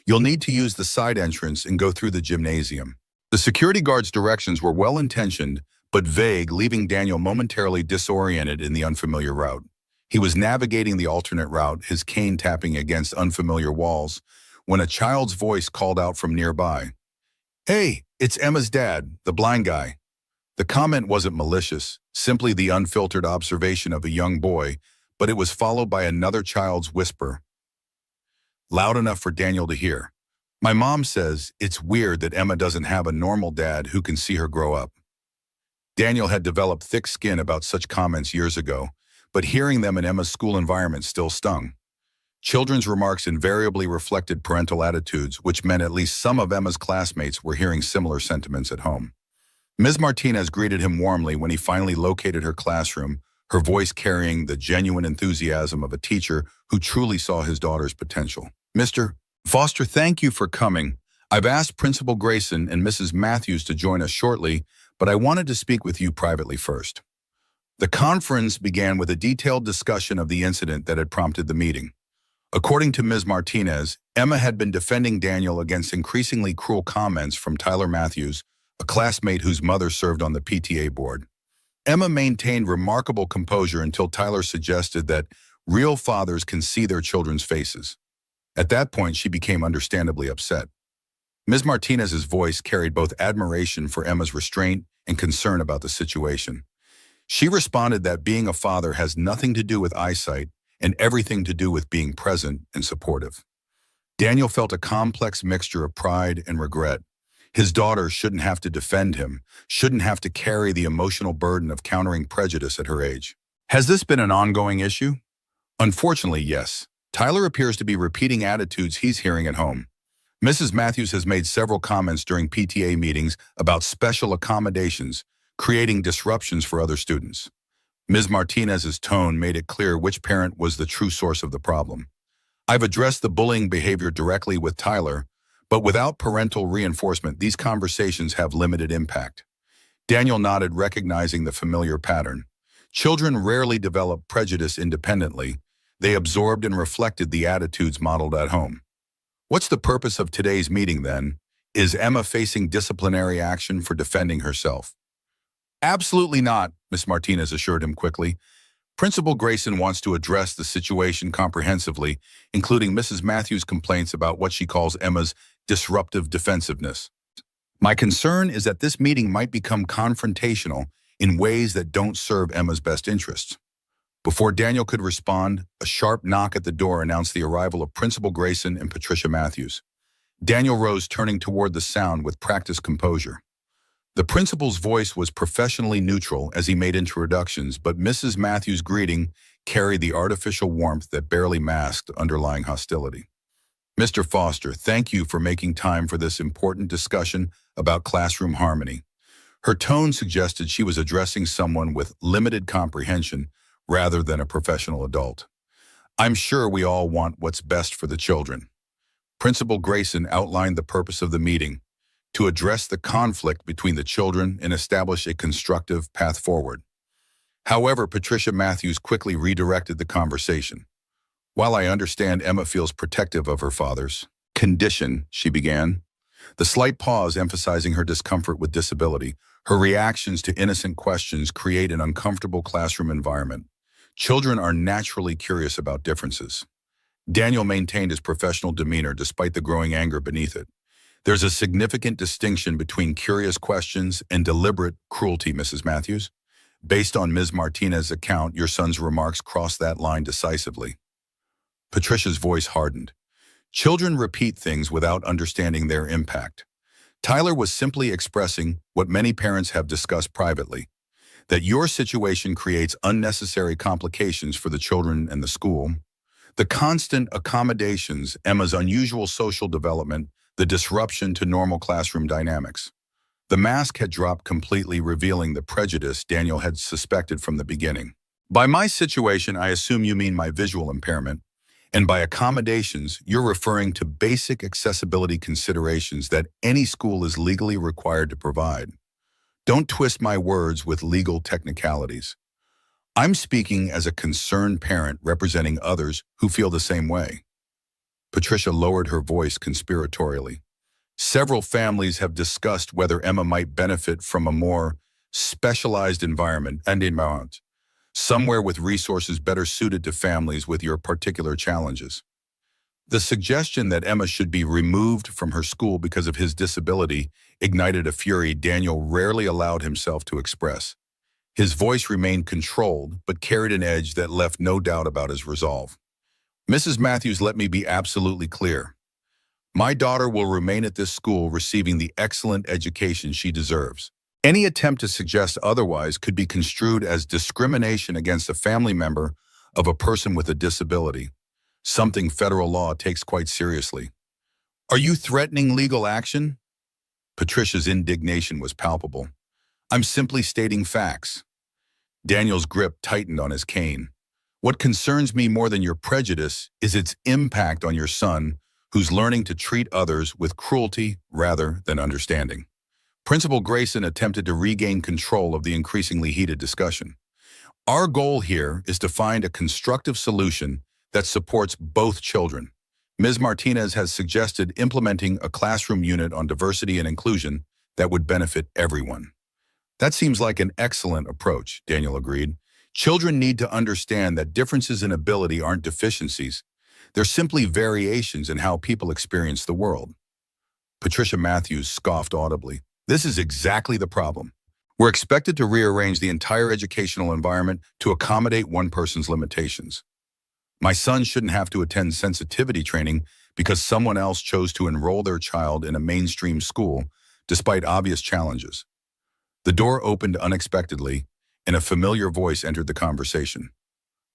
You'll need to use the side entrance and go through the gymnasium. The security guard's directions were well-intentioned, but vague, leaving Daniel momentarily disoriented in the unfamiliar route. He was navigating the alternate route, his cane tapping against unfamiliar walls, when a child's voice called out from nearby. "Hey, it's Emma's dad, the blind guy." The comment wasn't malicious, simply the unfiltered observation of a young boy, but it was followed by another child's whisper, loud enough for Daniel to hear. "My mom says it's weird that Emma doesn't have a normal dad who can see her grow up." Daniel had developed thick skin about such comments years ago, but hearing them in Emma's school environment still stung. Children's remarks invariably reflected parental attitudes, which meant at least some of Emma's classmates were hearing similar sentiments at home. Ms. Martinez greeted him warmly when he finally located her classroom, her voice carrying the genuine enthusiasm of a teacher who truly saw his daughter's potential. "Mr. Foster, thank you for coming. I've asked Principal Grayson and Mrs. Matthews to join us shortly, but I wanted to speak with you privately first." The conference began with a detailed discussion of the incident that had prompted the meeting. According to Ms. Martinez, Emma had been defending Daniel against increasingly cruel comments from Tyler Matthews, a classmate whose mother served on the PTA board. Emma maintained remarkable composure until Tyler suggested that real fathers can see their children's faces. At that point, she became understandably upset. Ms. Martinez's voice carried both admiration for Emma's restraint and concern about the situation. She responded that being a father has nothing to do with eyesight and everything to do with being present and supportive. Daniel felt a complex mixture of pride and regret. His daughter shouldn't have to defend him, shouldn't have to carry the emotional burden of countering prejudice at her age. Has this been an ongoing issue? Unfortunately, yes. Tyler appears to be repeating attitudes he's hearing at home. Mrs. Matthews has made several comments during PTA meetings about special accommodations, creating disruptions for other students. Ms. Martinez's tone made it clear which parent was the true source of the problem. "I've addressed the bullying behavior directly with Tyler, but without parental reinforcement, these conversations have limited impact." Daniel nodded, recognizing the familiar pattern. Children rarely develop prejudice independently. They absorbed and reflected the attitudes modeled at home. "What's the purpose of today's meeting, then? Is Emma facing disciplinary action for defending herself?" "Absolutely not," Ms. Martinez assured him quickly. "Principal Grayson wants to address the situation comprehensively, including Mrs. Matthews' complaints about what she calls Emma's disruptive defensiveness. My concern is that this meeting might become confrontational in ways that don't serve Emma's best interests." Before Daniel could respond, a sharp knock at the door announced the arrival of Principal Grayson and Patricia Matthews. Daniel rose, turning toward the sound with practiced composure. The principal's voice was professionally neutral as he made introductions, but Mrs. Matthews' greeting carried the artificial warmth that barely masked underlying hostility. "Mr. Foster, thank you for making time for this important discussion about classroom harmony." Her tone suggested she was addressing someone with limited comprehension rather than a professional adult. "I'm sure we all want what's best for the children." Principal Grayson outlined the purpose of the meeting: to address the conflict between the children and establish a constructive path forward. However, Patricia Matthews quickly redirected the conversation. "While I understand Emma feels protective of her father's condition," she began. The slight pause emphasizing her discomfort with disability. Her reactions to innocent questions create an uncomfortable classroom environment. Children are naturally curious about differences. Daniel maintained his professional demeanor despite the growing anger beneath it. "There's a significant distinction between curious questions and deliberate cruelty, Mrs. Matthews. Based on Ms. Martinez's account, your son's remarks cross that line decisively." Patricia's voice hardened. Children repeat things without understanding their impact. Tyler was simply expressing what many parents have discussed privately, that your situation creates unnecessary complications for the children and the school. The constant accommodations, Emma's unusual social development, the disruption to normal classroom dynamics. The mask had dropped completely, revealing the prejudice Daniel had suspected from the beginning. "By my situation, I assume you mean my visual impairment, and by accommodations, you're referring to basic accessibility considerations that any school is legally required to provide. Don't twist my words with legal technicalities. I'm speaking as a concerned parent representing others who feel the same way." Patricia lowered her voice conspiratorially. Several families have discussed whether Emma might benefit from a more specialized environment and environment, somewhere with resources better suited to families with your particular challenges. The suggestion that Emma should be removed from her school because of his disability ignited a fury Daniel rarely allowed himself to express. His voice remained controlled, but carried an edge that left no doubt about his resolve. Mrs. Matthews, let me be absolutely clear. My daughter will remain at this school receiving the excellent education she deserves. Any attempt to suggest otherwise could be construed as discrimination against a family member of a person with a disability, something federal law takes quite seriously. Are you threatening legal action? Patricia's indignation was palpable. I'm simply stating facts. Daniel's grip tightened on his cane. What concerns me more than your prejudice is its impact on your son, who's learning to treat others with cruelty rather than understanding. Principal Grayson attempted to regain control of the increasingly heated discussion. Our goal here is to find a constructive solution that supports both children. Ms. Martinez has suggested implementing a classroom unit on diversity and inclusion that would benefit everyone. That seems like an excellent approach, Daniel agreed. Children need to understand that differences in ability aren't deficiencies. They're simply variations in how people experience the world. Patricia Matthews scoffed audibly. This is exactly the problem. We're expected to rearrange the entire educational environment to accommodate one person's limitations. My son shouldn't have to attend sensitivity training because someone else chose to enroll their child in a mainstream school, despite obvious challenges. The door opened unexpectedly, and a familiar voice entered the conversation.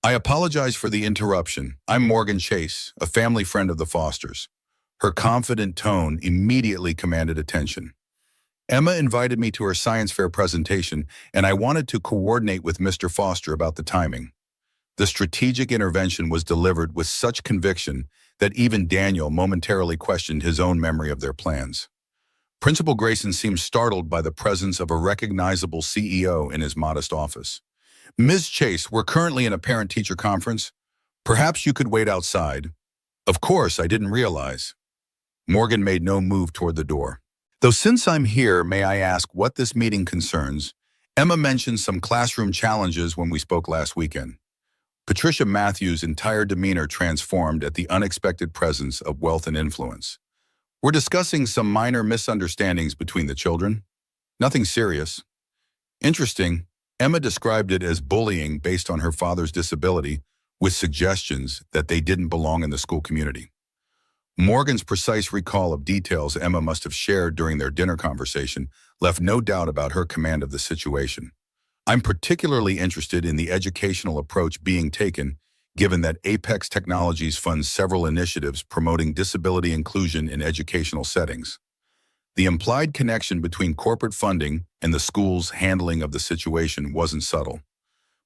I apologize for the interruption. I'm Morgan Chase, a family friend of the Fosters. Her confident tone immediately commanded attention. Emma invited me to her science fair presentation, and I wanted to coordinate with Mr. Foster about the timing. The strategic intervention was delivered with such conviction that even Daniel momentarily questioned his own memory of their plans. Principal Grayson seemed startled by the presence of a recognizable CEO in his modest office. Ms. Chase, we're currently in a parent-teacher conference. Perhaps you could wait outside. Of course, I didn't realize. Morgan made no move toward the door. Though since I'm here, may I ask what this meeting concerns? Emma mentioned some classroom challenges when we spoke last weekend. Patricia Matthews' entire demeanor transformed at the unexpected presence of wealth and influence. We're discussing some minor misunderstandings between the children. Nothing serious. Interesting, Emma described it as bullying based on her father's disability, with suggestions that they didn't belong in the school community. Morgan's precise recall of details Emma must have shared during their dinner conversation left no doubt about her command of the situation. I'm particularly interested in the educational approach being taken, given that Apex Technologies funds several initiatives promoting disability inclusion in educational settings. The implied connection between corporate funding and the school's handling of the situation wasn't subtle.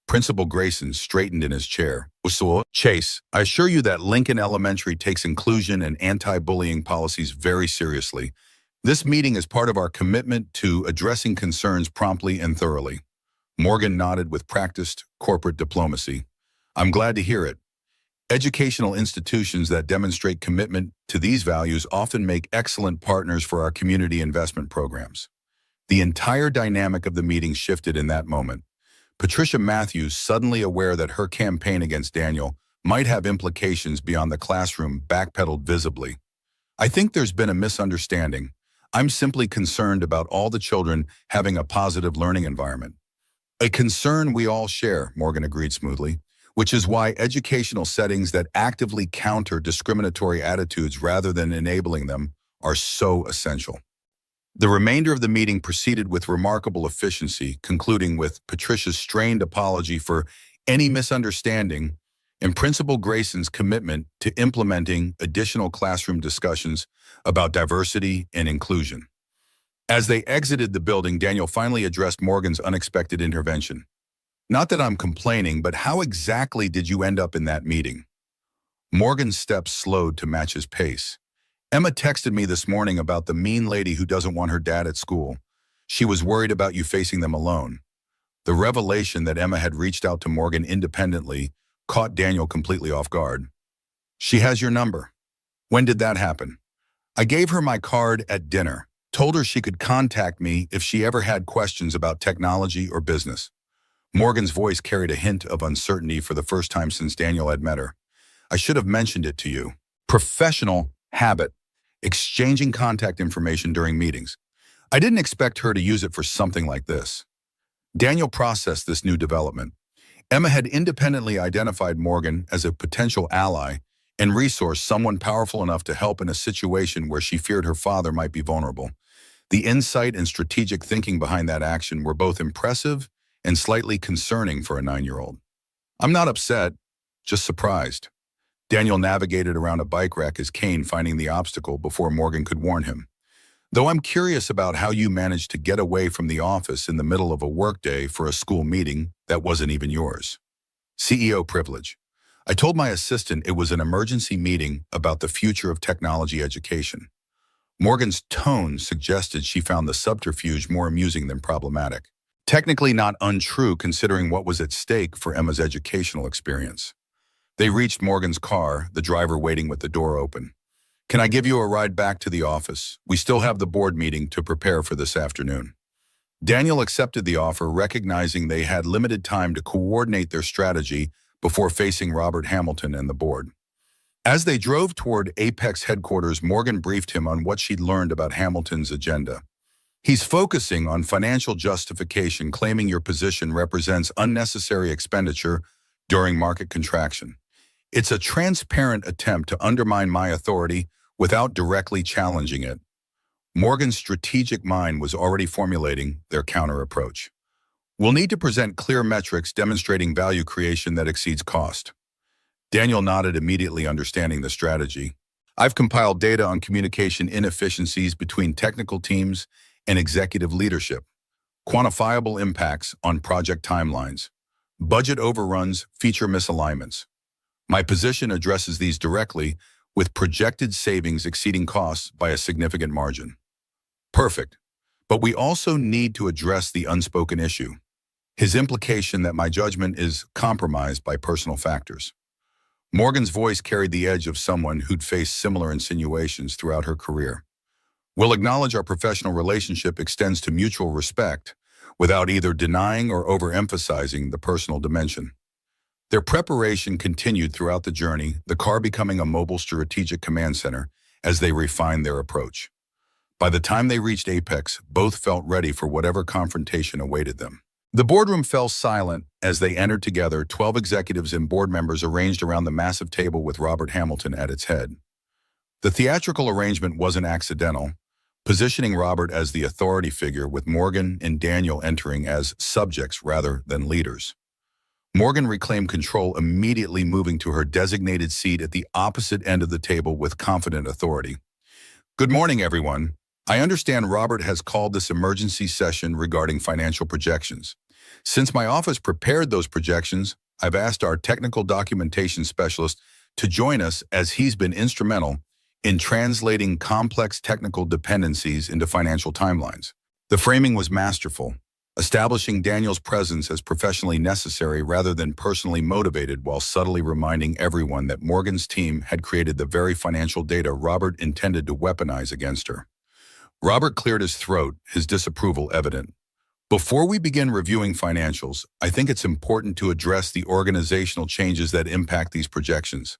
Principal Grayson straightened in his chair. So, Chase, I assure you that Lincoln Elementary takes inclusion and anti-bullying policies very seriously. This meeting is part of our commitment to addressing concerns promptly and thoroughly. Morgan nodded with practiced corporate diplomacy. I'm glad to hear it. Educational institutions that demonstrate commitment to these values often make excellent partners for our community investment programs. The entire dynamic of the meeting shifted in that moment. Patricia Matthews, suddenly aware that her campaign against Daniel might have implications beyond the classroom, backpedaled visibly. I think there's been a misunderstanding. I'm simply concerned about all the children having a positive learning environment. A concern we all share, Morgan agreed smoothly, which is why educational settings that actively counter discriminatory attitudes rather than enabling them are so essential. The remainder of the meeting proceeded with remarkable efficiency, concluding with Patricia's strained apology for any misunderstanding and Principal Grayson's commitment to implementing additional classroom discussions about diversity and inclusion. As they exited the building, Daniel finally addressed Morgan's unexpected intervention. Not that I'm complaining, but how exactly did you end up in that meeting? Morgan's steps slowed to match his pace. Emma texted me this morning about the mean lady who doesn't want her dad at school. She was worried about you facing them alone. The revelation that Emma had reached out to Morgan independently caught Daniel completely off guard. She has your number. When did that happen? I gave her my card at dinner, told her she could contact me if she ever had questions about technology or business. Morgan's voice carried a hint of uncertainty for the first time since Daniel had met her. I should have mentioned it to you. Professional habit. Exchanging contact information during meetings. I didn't expect her to use it for something like this. Daniel processed this new development. Emma had independently identified Morgan as a potential ally and resource, someone powerful enough to help in a situation where she feared her father might be vulnerable. The insight and strategic thinking behind that action were both impressive and slightly concerning for a 9-year-old. I'm not upset, just surprised. Daniel navigated around a bike rack as Kane finding the obstacle before Morgan could warn him. Though I'm curious about how you managed to get away from the office in the middle of a workday for a school meeting that wasn't even yours. CEO privilege. I told my assistant it was an emergency meeting about the future of technology education. Morgan's tone suggested she found the subterfuge more amusing than problematic. Technically not untrue considering what was at stake for Emma's educational experience. They reached Morgan's car, the driver waiting with the door open. Can I give you a ride back to the office? We still have the board meeting to prepare for this afternoon. Daniel accepted the offer, recognizing they had limited time to coordinate their strategy before facing Robert Hamilton and the board. As they drove toward Apex headquarters, Morgan briefed him on what she'd learned about Hamilton's agenda. He's focusing on financial justification, claiming your position represents unnecessary expenditure during market contraction. It's a transparent attempt to undermine my authority without directly challenging it. Morgan's strategic mind was already formulating their counter-approach. We'll need to present clear metrics demonstrating value creation that exceeds cost. Daniel nodded, immediately understanding the strategy. I've compiled data on communication inefficiencies between technical teams and executive leadership, quantifiable impacts on project timelines, budget overruns, feature misalignments. My position addresses these directly, with projected savings exceeding costs by a significant margin. Perfect. But we also need to address the unspoken issue, his implication that my judgment is compromised by personal factors. Morgan's voice carried the edge of someone who'd faced similar insinuations throughout her career. We'll acknowledge our professional relationship extends to mutual respect without either denying or overemphasizing the personal dimension. Their preparation continued throughout the journey, the car becoming a mobile strategic command center as they refined their approach. By the time they reached Apex, both felt ready for whatever confrontation awaited them. The boardroom fell silent as they entered together, 12 executives and board members arranged around the massive table with Robert Hamilton at its head. The theatrical arrangement wasn't accidental, positioning Robert as the authority figure with Morgan and Daniel entering as subjects rather than leaders. Morgan reclaimed control, immediately moving to her designated seat at the opposite end of the table with confident authority. Good morning, everyone. I understand Robert has called this emergency session regarding financial projections. Since my office prepared those projections, I've asked our technical documentation specialist to join us as he's been instrumental in translating complex technical dependencies into financial timelines. The framing was masterful, establishing Daniel's presence as professionally necessary rather than personally motivated, while subtly reminding everyone that Morgan's team had created the very financial data Robert intended to weaponize against her. Robert cleared his throat, his disapproval evident. Before we begin reviewing financials, I think it's important to address the organizational changes that impact these projections,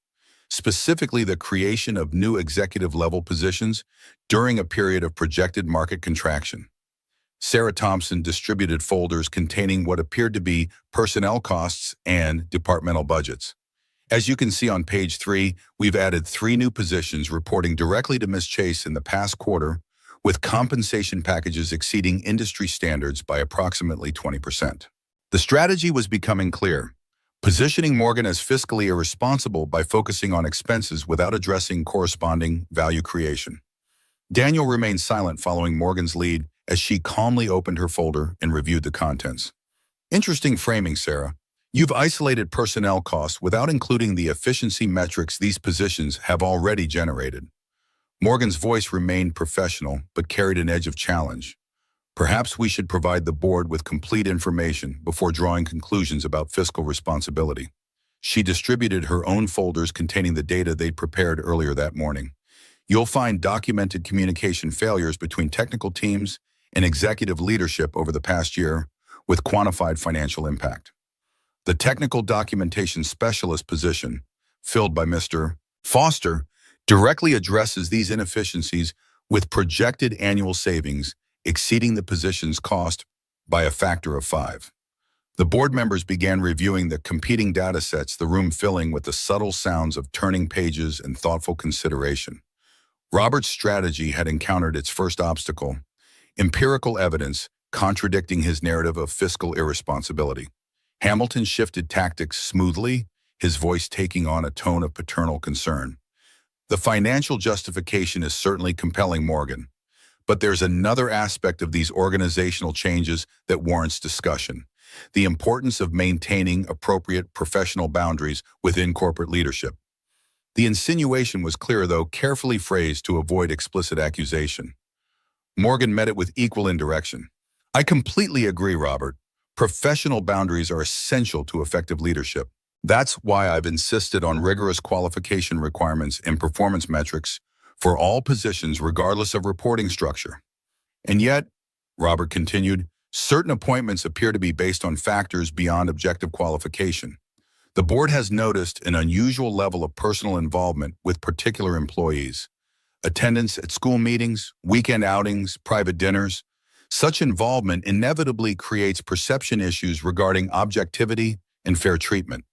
specifically the creation of new executive-level positions during a period of projected market contraction. Sarah Thompson distributed folders containing what appeared to be personnel costs and departmental budgets. As you can see on page 3, we've added 3 new positions reporting directly to Ms. Chase in the past quarter, with compensation packages exceeding industry standards by approximately 20%. The strategy was becoming clear, positioning Morgan as fiscally irresponsible by focusing on expenses without addressing corresponding value creation. Daniel remained silent following Morgan's lead as she calmly opened her folder and reviewed the contents. Interesting framing, Sarah. You've isolated personnel costs without including the efficiency metrics these positions have already generated. Morgan's voice remained professional but carried an edge of challenge. Perhaps we should provide the board with complete information before drawing conclusions about fiscal responsibility. She distributed her own folders containing the data they'd prepared earlier that morning. You'll find documented communication failures between technical teams and executive leadership over the past year with quantified financial impact. The technical documentation specialist position, filled by Mr. Foster, directly addresses these inefficiencies with projected annual savings exceeding the position's cost by a factor of 5. The board members began reviewing the competing data sets, the room filling with the subtle sounds of turning pages and thoughtful consideration. Robert's strategy had encountered its first obstacle, empirical evidence contradicting his narrative of fiscal irresponsibility. Hamilton shifted tactics smoothly, his voice taking on a tone of paternal concern. The financial justification is certainly compelling, Morgan, but there's another aspect of these organizational changes that warrants discussion: the importance of maintaining appropriate professional boundaries within corporate leadership. The insinuation was clear, though carefully phrased to avoid explicit accusation. Morgan met it with equal indirection. I completely agree, Robert. Professional boundaries are essential to effective leadership. That's why I've insisted on rigorous qualification requirements and performance metrics for all positions regardless of reporting structure. And yet, Robert continued, certain appointments appear to be based on factors beyond objective qualification. The board has noticed an unusual level of personal involvement with particular employees. Attendance at school meetings, weekend outings, private dinners. Such involvement inevitably creates perception issues regarding objectivity and fair treatment.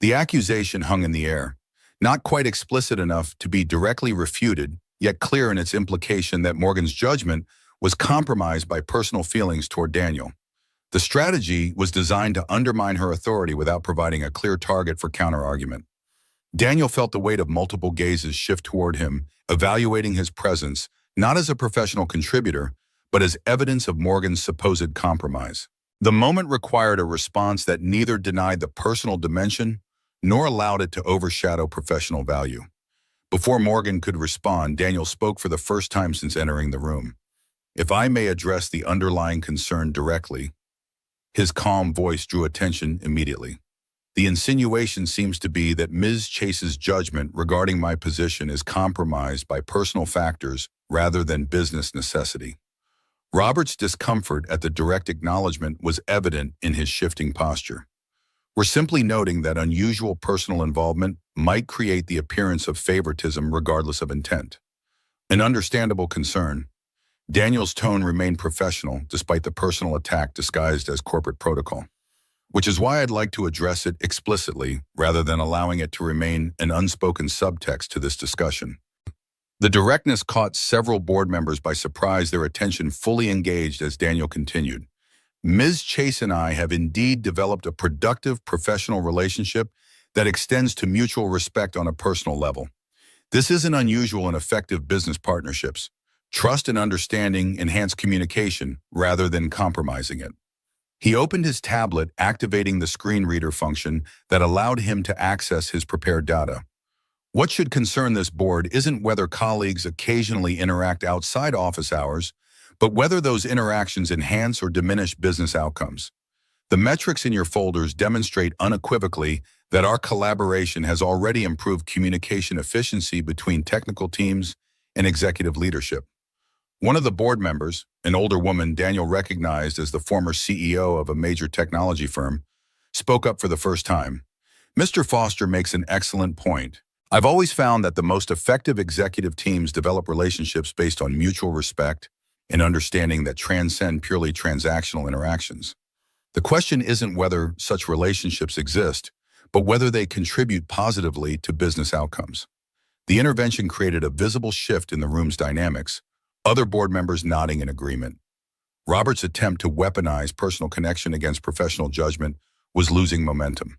The accusation hung in the air, not quite explicit enough to be directly refuted, yet clear in its implication that Morgan's judgment was compromised by personal feelings toward Daniel. The strategy was designed to undermine her authority without providing a clear target for counterargument. Daniel felt the weight of multiple gazes shift toward him, evaluating his presence not as a professional contributor, but as evidence of Morgan's supposed compromise. The moment required a response that neither denied the personal dimension nor allowed it to overshadow professional value. Before Morgan could respond, Daniel spoke for the first time since entering the room. If I may address the underlying concern directly. His calm voice drew attention immediately. The insinuation seems to be that Ms. Chase's judgment regarding my position is compromised by personal factors rather than business necessity. Robert's discomfort at the direct acknowledgement was evident in his shifting posture. We're simply noting that unusual personal involvement might create the appearance of favoritism regardless of intent. An understandable concern. Daniel's tone remained professional despite the personal attack disguised as corporate protocol, which is why I'd like to address it explicitly rather than allowing it to remain an unspoken subtext to this discussion. The directness caught several board members by surprise, their attention fully engaged as Daniel continued. Ms. Chase and I have indeed developed a productive professional relationship that extends to mutual respect on a personal level. This isn't unusual in effective business partnerships. Trust and understanding enhance communication rather than compromising it. He opened his tablet, activating the screen reader function that allowed him to access his prepared data. What should concern this board isn't whether colleagues occasionally interact outside office hours, but whether those interactions enhance or diminish business outcomes. The metrics in your folders demonstrate unequivocally that our collaboration has already improved communication efficiency between technical teams and executive leadership. One of the board members, an older woman Daniel recognized as the former CEO of a major technology firm, spoke up for the first time. Mr. Foster makes an excellent point. I've always found that the most effective executive teams develop relationships based on mutual respect and understanding that transcend purely transactional interactions. The question isn't whether such relationships exist, but whether they contribute positively to business outcomes. The intervention created a visible shift in the room's dynamics, other board members nodding in agreement. Robert's attempt to weaponize personal connection against professional judgment was losing momentum.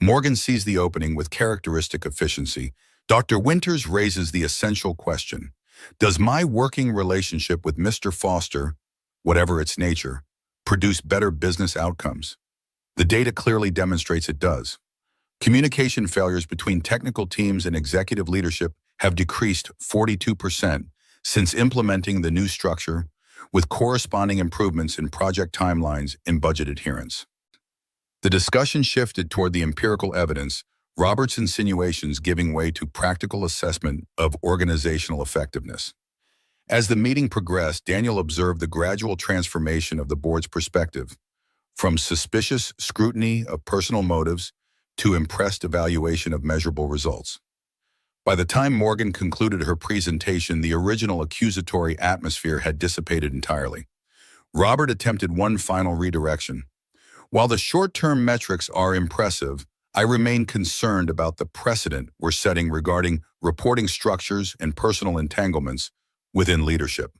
Morgan seized the opening with characteristic efficiency. Dr. Winters raises the essential question: does my working relationship with Mr. Foster, whatever its nature, produce better business outcomes? The data clearly demonstrates it does. Communication failures between technical teams and executive leadership have decreased 42% since implementing the new structure, with corresponding improvements in project timelines and budget adherence. The discussion shifted toward the empirical evidence, Robert's insinuations giving way to practical assessment of organizational effectiveness. As the meeting progressed, Daniel observed the gradual transformation of the board's perspective, from suspicious scrutiny of personal motives to impressed evaluation of measurable results. By the time Morgan concluded her presentation, the original accusatory atmosphere had dissipated entirely. Robert attempted one final redirection. While the short-term metrics are impressive, I remain concerned about the precedent we're setting regarding reporting structures and personal entanglements within leadership.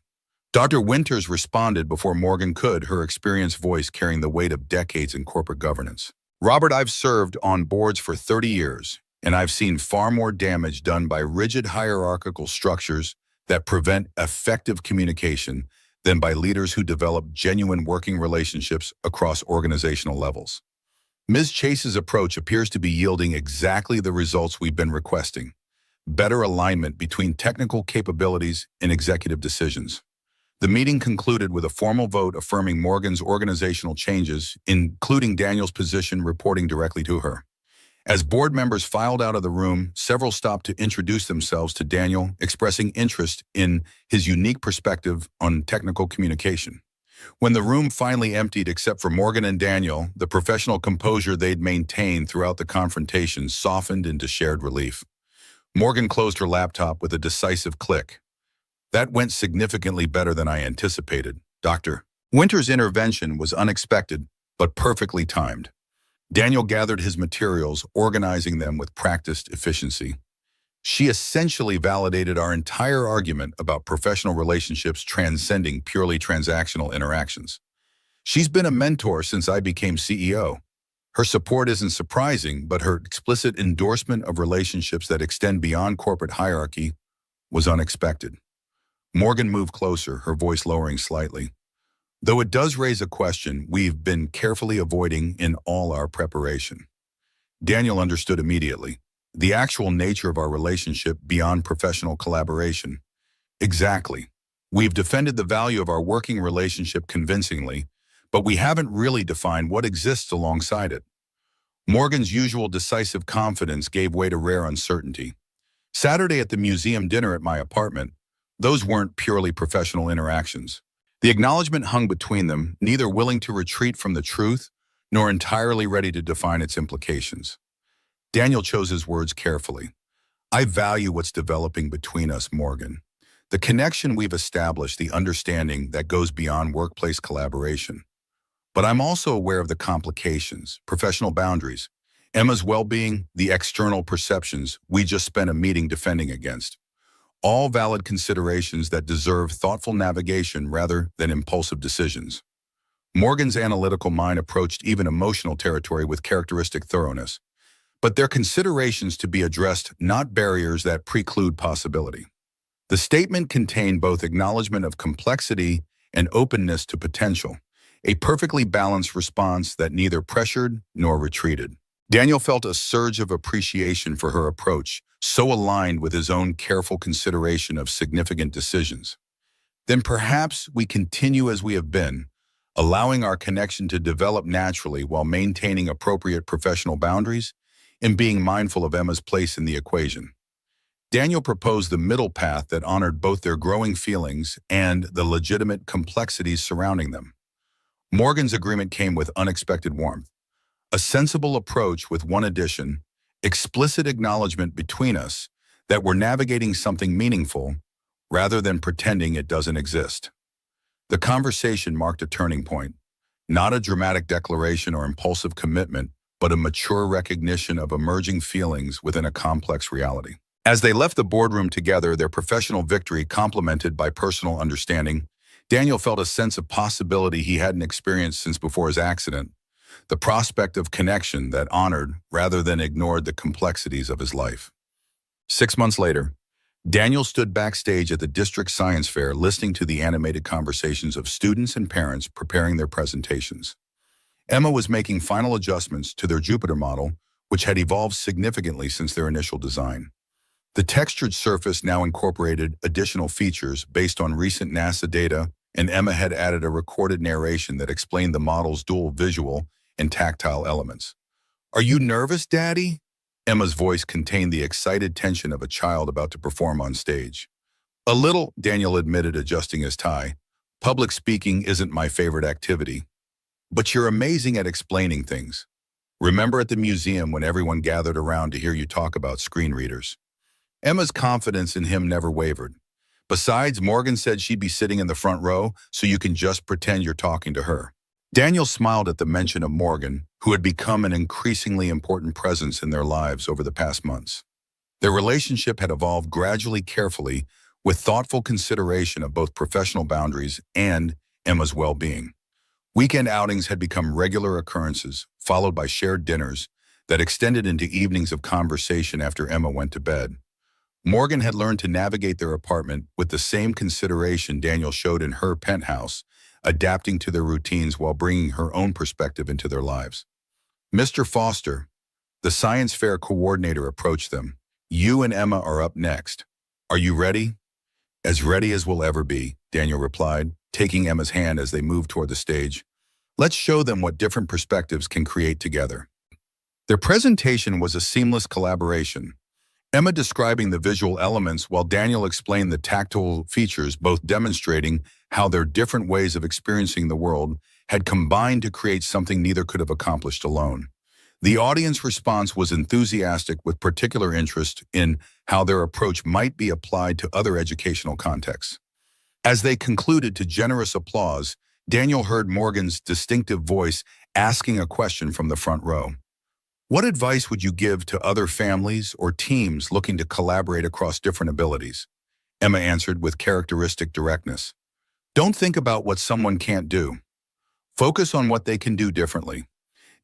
Dr. Winters responded before Morgan could, her experienced voice carrying the weight of decades in corporate governance. Robert, I've served on boards for 30 years, and I've seen far more damage done by rigid hierarchical structures that prevent effective communication than by leaders who develop genuine working relationships across organizational levels. Ms. Chase's approach appears to be yielding exactly the results we've been requesting: better alignment between technical capabilities and executive decisions. The meeting concluded with a formal vote affirming Morgan's organizational changes, including Daniel's position reporting directly to her. As board members filed out of the room, several stopped to introduce themselves to Daniel, expressing interest in his unique perspective on technical communication. When the room finally emptied except for Morgan and Daniel, the professional composure they'd maintained throughout the confrontation softened into shared relief. Morgan closed her laptop with a decisive click. That went significantly better than I anticipated, Dr. Winters' intervention was unexpected, but perfectly timed. Daniel gathered his materials, organizing them with practiced efficiency. She essentially validated our entire argument about professional relationships transcending purely transactional interactions. She's been a mentor since I became CEO. Her support isn't surprising, but her explicit endorsement of relationships that extend beyond corporate hierarchy was unexpected. Morgan moved closer, her voice lowering slightly. Though it does raise a question we've been carefully avoiding in all our preparation. Daniel understood immediately. The actual nature of our relationship beyond professional collaboration. Exactly. We've defended the value of our working relationship convincingly, but we haven't really defined what exists alongside it. Morgan's usual decisive confidence gave way to rare uncertainty. Saturday at the museum dinner at my apartment, those weren't purely professional interactions. The acknowledgement hung between them, neither willing to retreat from the truth, nor entirely ready to define its implications. Daniel chose his words carefully. I value what's developing between us, Morgan. The connection we've established, the understanding that goes beyond workplace collaboration. But I'm also aware of the complications, professional boundaries, Emma's well-being, the external perceptions we just spent a meeting defending against. All valid considerations that deserve thoughtful navigation rather than impulsive decisions. Morgan's analytical mind approached even emotional territory with characteristic thoroughness. But they're considerations to be addressed, not barriers that preclude possibility. The statement contained both acknowledgement of complexity and openness to potential, a perfectly balanced response that neither pressured nor retreated. Daniel felt a surge of appreciation for her approach, so aligned with his own careful consideration of significant decisions. Then perhaps we continue as we have been, allowing our connection to develop naturally while maintaining appropriate professional boundaries and being mindful of Emma's place in the equation. Daniel proposed the middle path that honored both their growing feelings and the legitimate complexities surrounding them. Morgan's agreement came with unexpected warmth. A sensible approach with one addition: explicit acknowledgement between us that we're navigating something meaningful rather than pretending it doesn't exist. The conversation marked a turning point, not a dramatic declaration or impulsive commitment, but a mature recognition of emerging feelings within a complex reality. As they left the boardroom together, their professional victory complemented by personal understanding, Daniel felt a sense of possibility he hadn't experienced since before his accident. The prospect of connection that honored rather than ignored the complexities of his life. 6 months later, Daniel stood backstage at the district science fair listening to the animated conversations of students and parents preparing their presentations. Emma was making final adjustments to their Jupiter model, which had evolved significantly since their initial design. The textured surface now incorporated additional features based on recent NASA data, and Emma had added a recorded narration that explained the model's dual visual and tactile elements. "Are you nervous, Daddy?" Emma's voice contained the excited tension of a child about to perform on stage. A little, Daniel admitted, adjusting his tie. Public speaking isn't my favorite activity. But you're amazing at explaining things. Remember at the museum when everyone gathered around to hear you talk about screen readers? Emma's confidence in him never wavered. Besides, Morgan said she'd be sitting in the front row, so you can just pretend you're talking to her. Daniel smiled at the mention of Morgan, who had become an increasingly important presence in their lives over the past months. Their relationship had evolved gradually, carefully, with thoughtful consideration of both professional boundaries and Emma's well-being. Weekend outings had become regular occurrences, followed by shared dinners that extended into evenings of conversation after Emma went to bed. Morgan had learned to navigate their apartment with the same consideration Daniel showed in her penthouse, adapting to their routines while bringing her own perspective into their lives. Mr. Foster, the science fair coordinator, approached them. You and Emma are up next. Are you ready? As ready as we'll ever be, Daniel replied, taking Emma's hand as they moved toward the stage. Let's show them what different perspectives can create together. Their presentation was a seamless collaboration. Emma describing the visual elements while Daniel explained the tactile features, both demonstrating how their different ways of experiencing the world had combined to create something neither could have accomplished alone. The audience response was enthusiastic, with particular interest in how their approach might be applied to other educational contexts. As they concluded to generous applause, Daniel heard Morgan's distinctive voice asking a question from the front row. What advice would you give to other families or teams looking to collaborate across different abilities? Emma answered with characteristic directness. Don't think about what someone can't do. Focus on what they can do differently.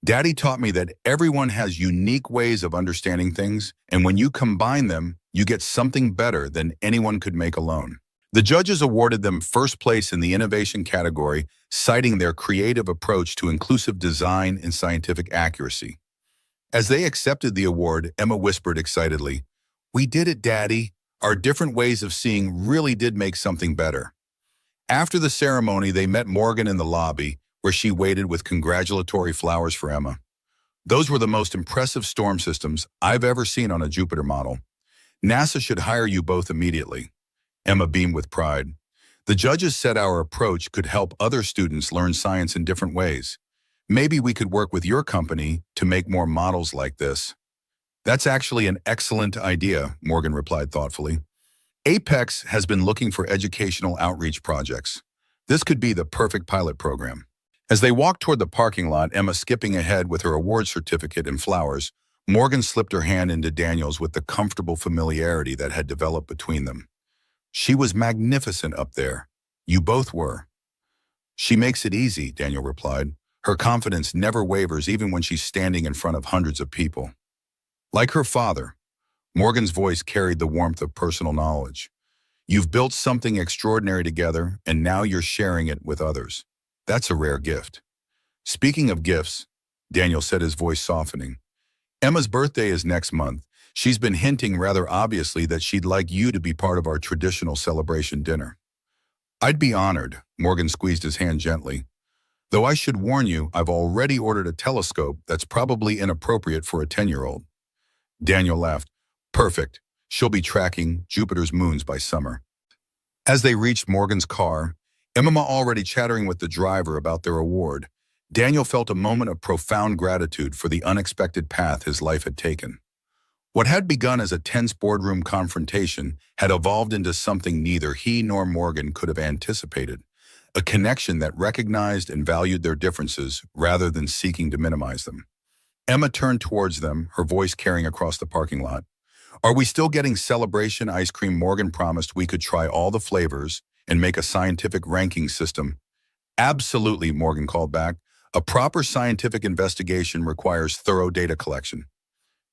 Daddy taught me that everyone has unique ways of understanding things, and when you combine them, you get something better than anyone could make alone. The judges awarded them first place in the innovation category, citing their creative approach to inclusive design and scientific accuracy. As they accepted the award, Emma whispered excitedly, "We did it, Daddy. Our different ways of seeing really did make something better." After the ceremony, they met Morgan in the lobby, where she waited with congratulatory flowers for Emma. Those were the most impressive storm systems I've ever seen on a Jupiter model. NASA should hire you both immediately. Emma beamed with pride. The judges said our approach could help other students learn science in different ways. Maybe we could work with your company to make more models like this. That's actually an excellent idea, Morgan replied thoughtfully. Apex has been looking for educational outreach projects. This could be the perfect pilot program. As they walked toward the parking lot, Emma skipping ahead with her award certificate and flowers, Morgan slipped her hand into Daniel's with the comfortable familiarity that had developed between them. She was magnificent up there. You both were. She makes it easy, Daniel replied. Her confidence never wavers even when she's standing in front of hundreds of people. Like her father, Morgan's voice carried the warmth of personal knowledge. You've built something extraordinary together, and now you're sharing it with others. That's a rare gift. Speaking of gifts, Daniel said, his voice softening. Emma's birthday is next month. She's been hinting rather obviously that she'd like you to be part of our traditional celebration dinner. I'd be honored, Morgan squeezed his hand gently. Though I should warn you, I've already ordered a telescope that's probably inappropriate for a 10-year-old. Daniel laughed. Perfect. She'll be tracking Jupiter's moons by summer. As they reached Morgan's car, Emma already chattering with the driver about their award, Daniel felt a moment of profound gratitude for the unexpected path his life had taken. What had begun as a tense boardroom confrontation had evolved into something neither he nor Morgan could have anticipated, a connection that recognized and valued their differences rather than seeking to minimize them. Emma turned towards them, her voice carrying across the parking lot. Are we still getting celebration ice cream? Morgan promised we could try all the flavors and make a scientific ranking system. Absolutely, Morgan called back. A proper scientific investigation requires thorough data collection.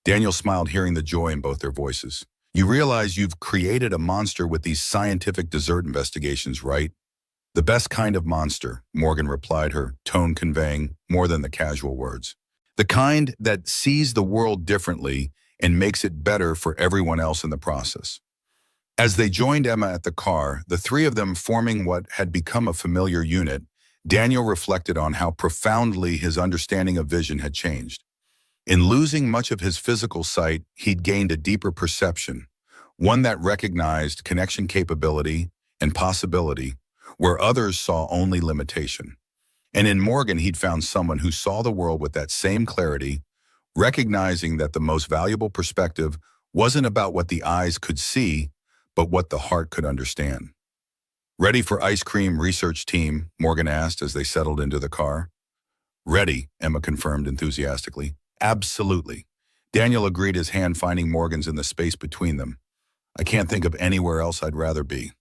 Daniel smiled, hearing the joy in both their voices. You realize you've created a monster with these scientific dessert investigations, right? The best kind of monster, Morgan replied, her tone conveying more than the casual words. The kind that sees the world differently and makes it better for everyone else in the process. As they joined Emma at the car, the three of them forming what had become a familiar unit, Daniel reflected on how profoundly his understanding of vision had changed. In losing much of his physical sight, he'd gained a deeper perception, one that recognized connection capability and possibility where others saw only limitation. And in Morgan, he'd found someone who saw the world with that same clarity, recognizing that the most valuable perspective wasn't about what the eyes could see, but what the heart could understand. "Ready for ice cream, research team?" Morgan asked as they settled into the car. "Ready," Emma confirmed enthusiastically. "Absolutely." Daniel agreed, his hand finding Morgan's in the space between them. "I can't think of anywhere else I'd rather be."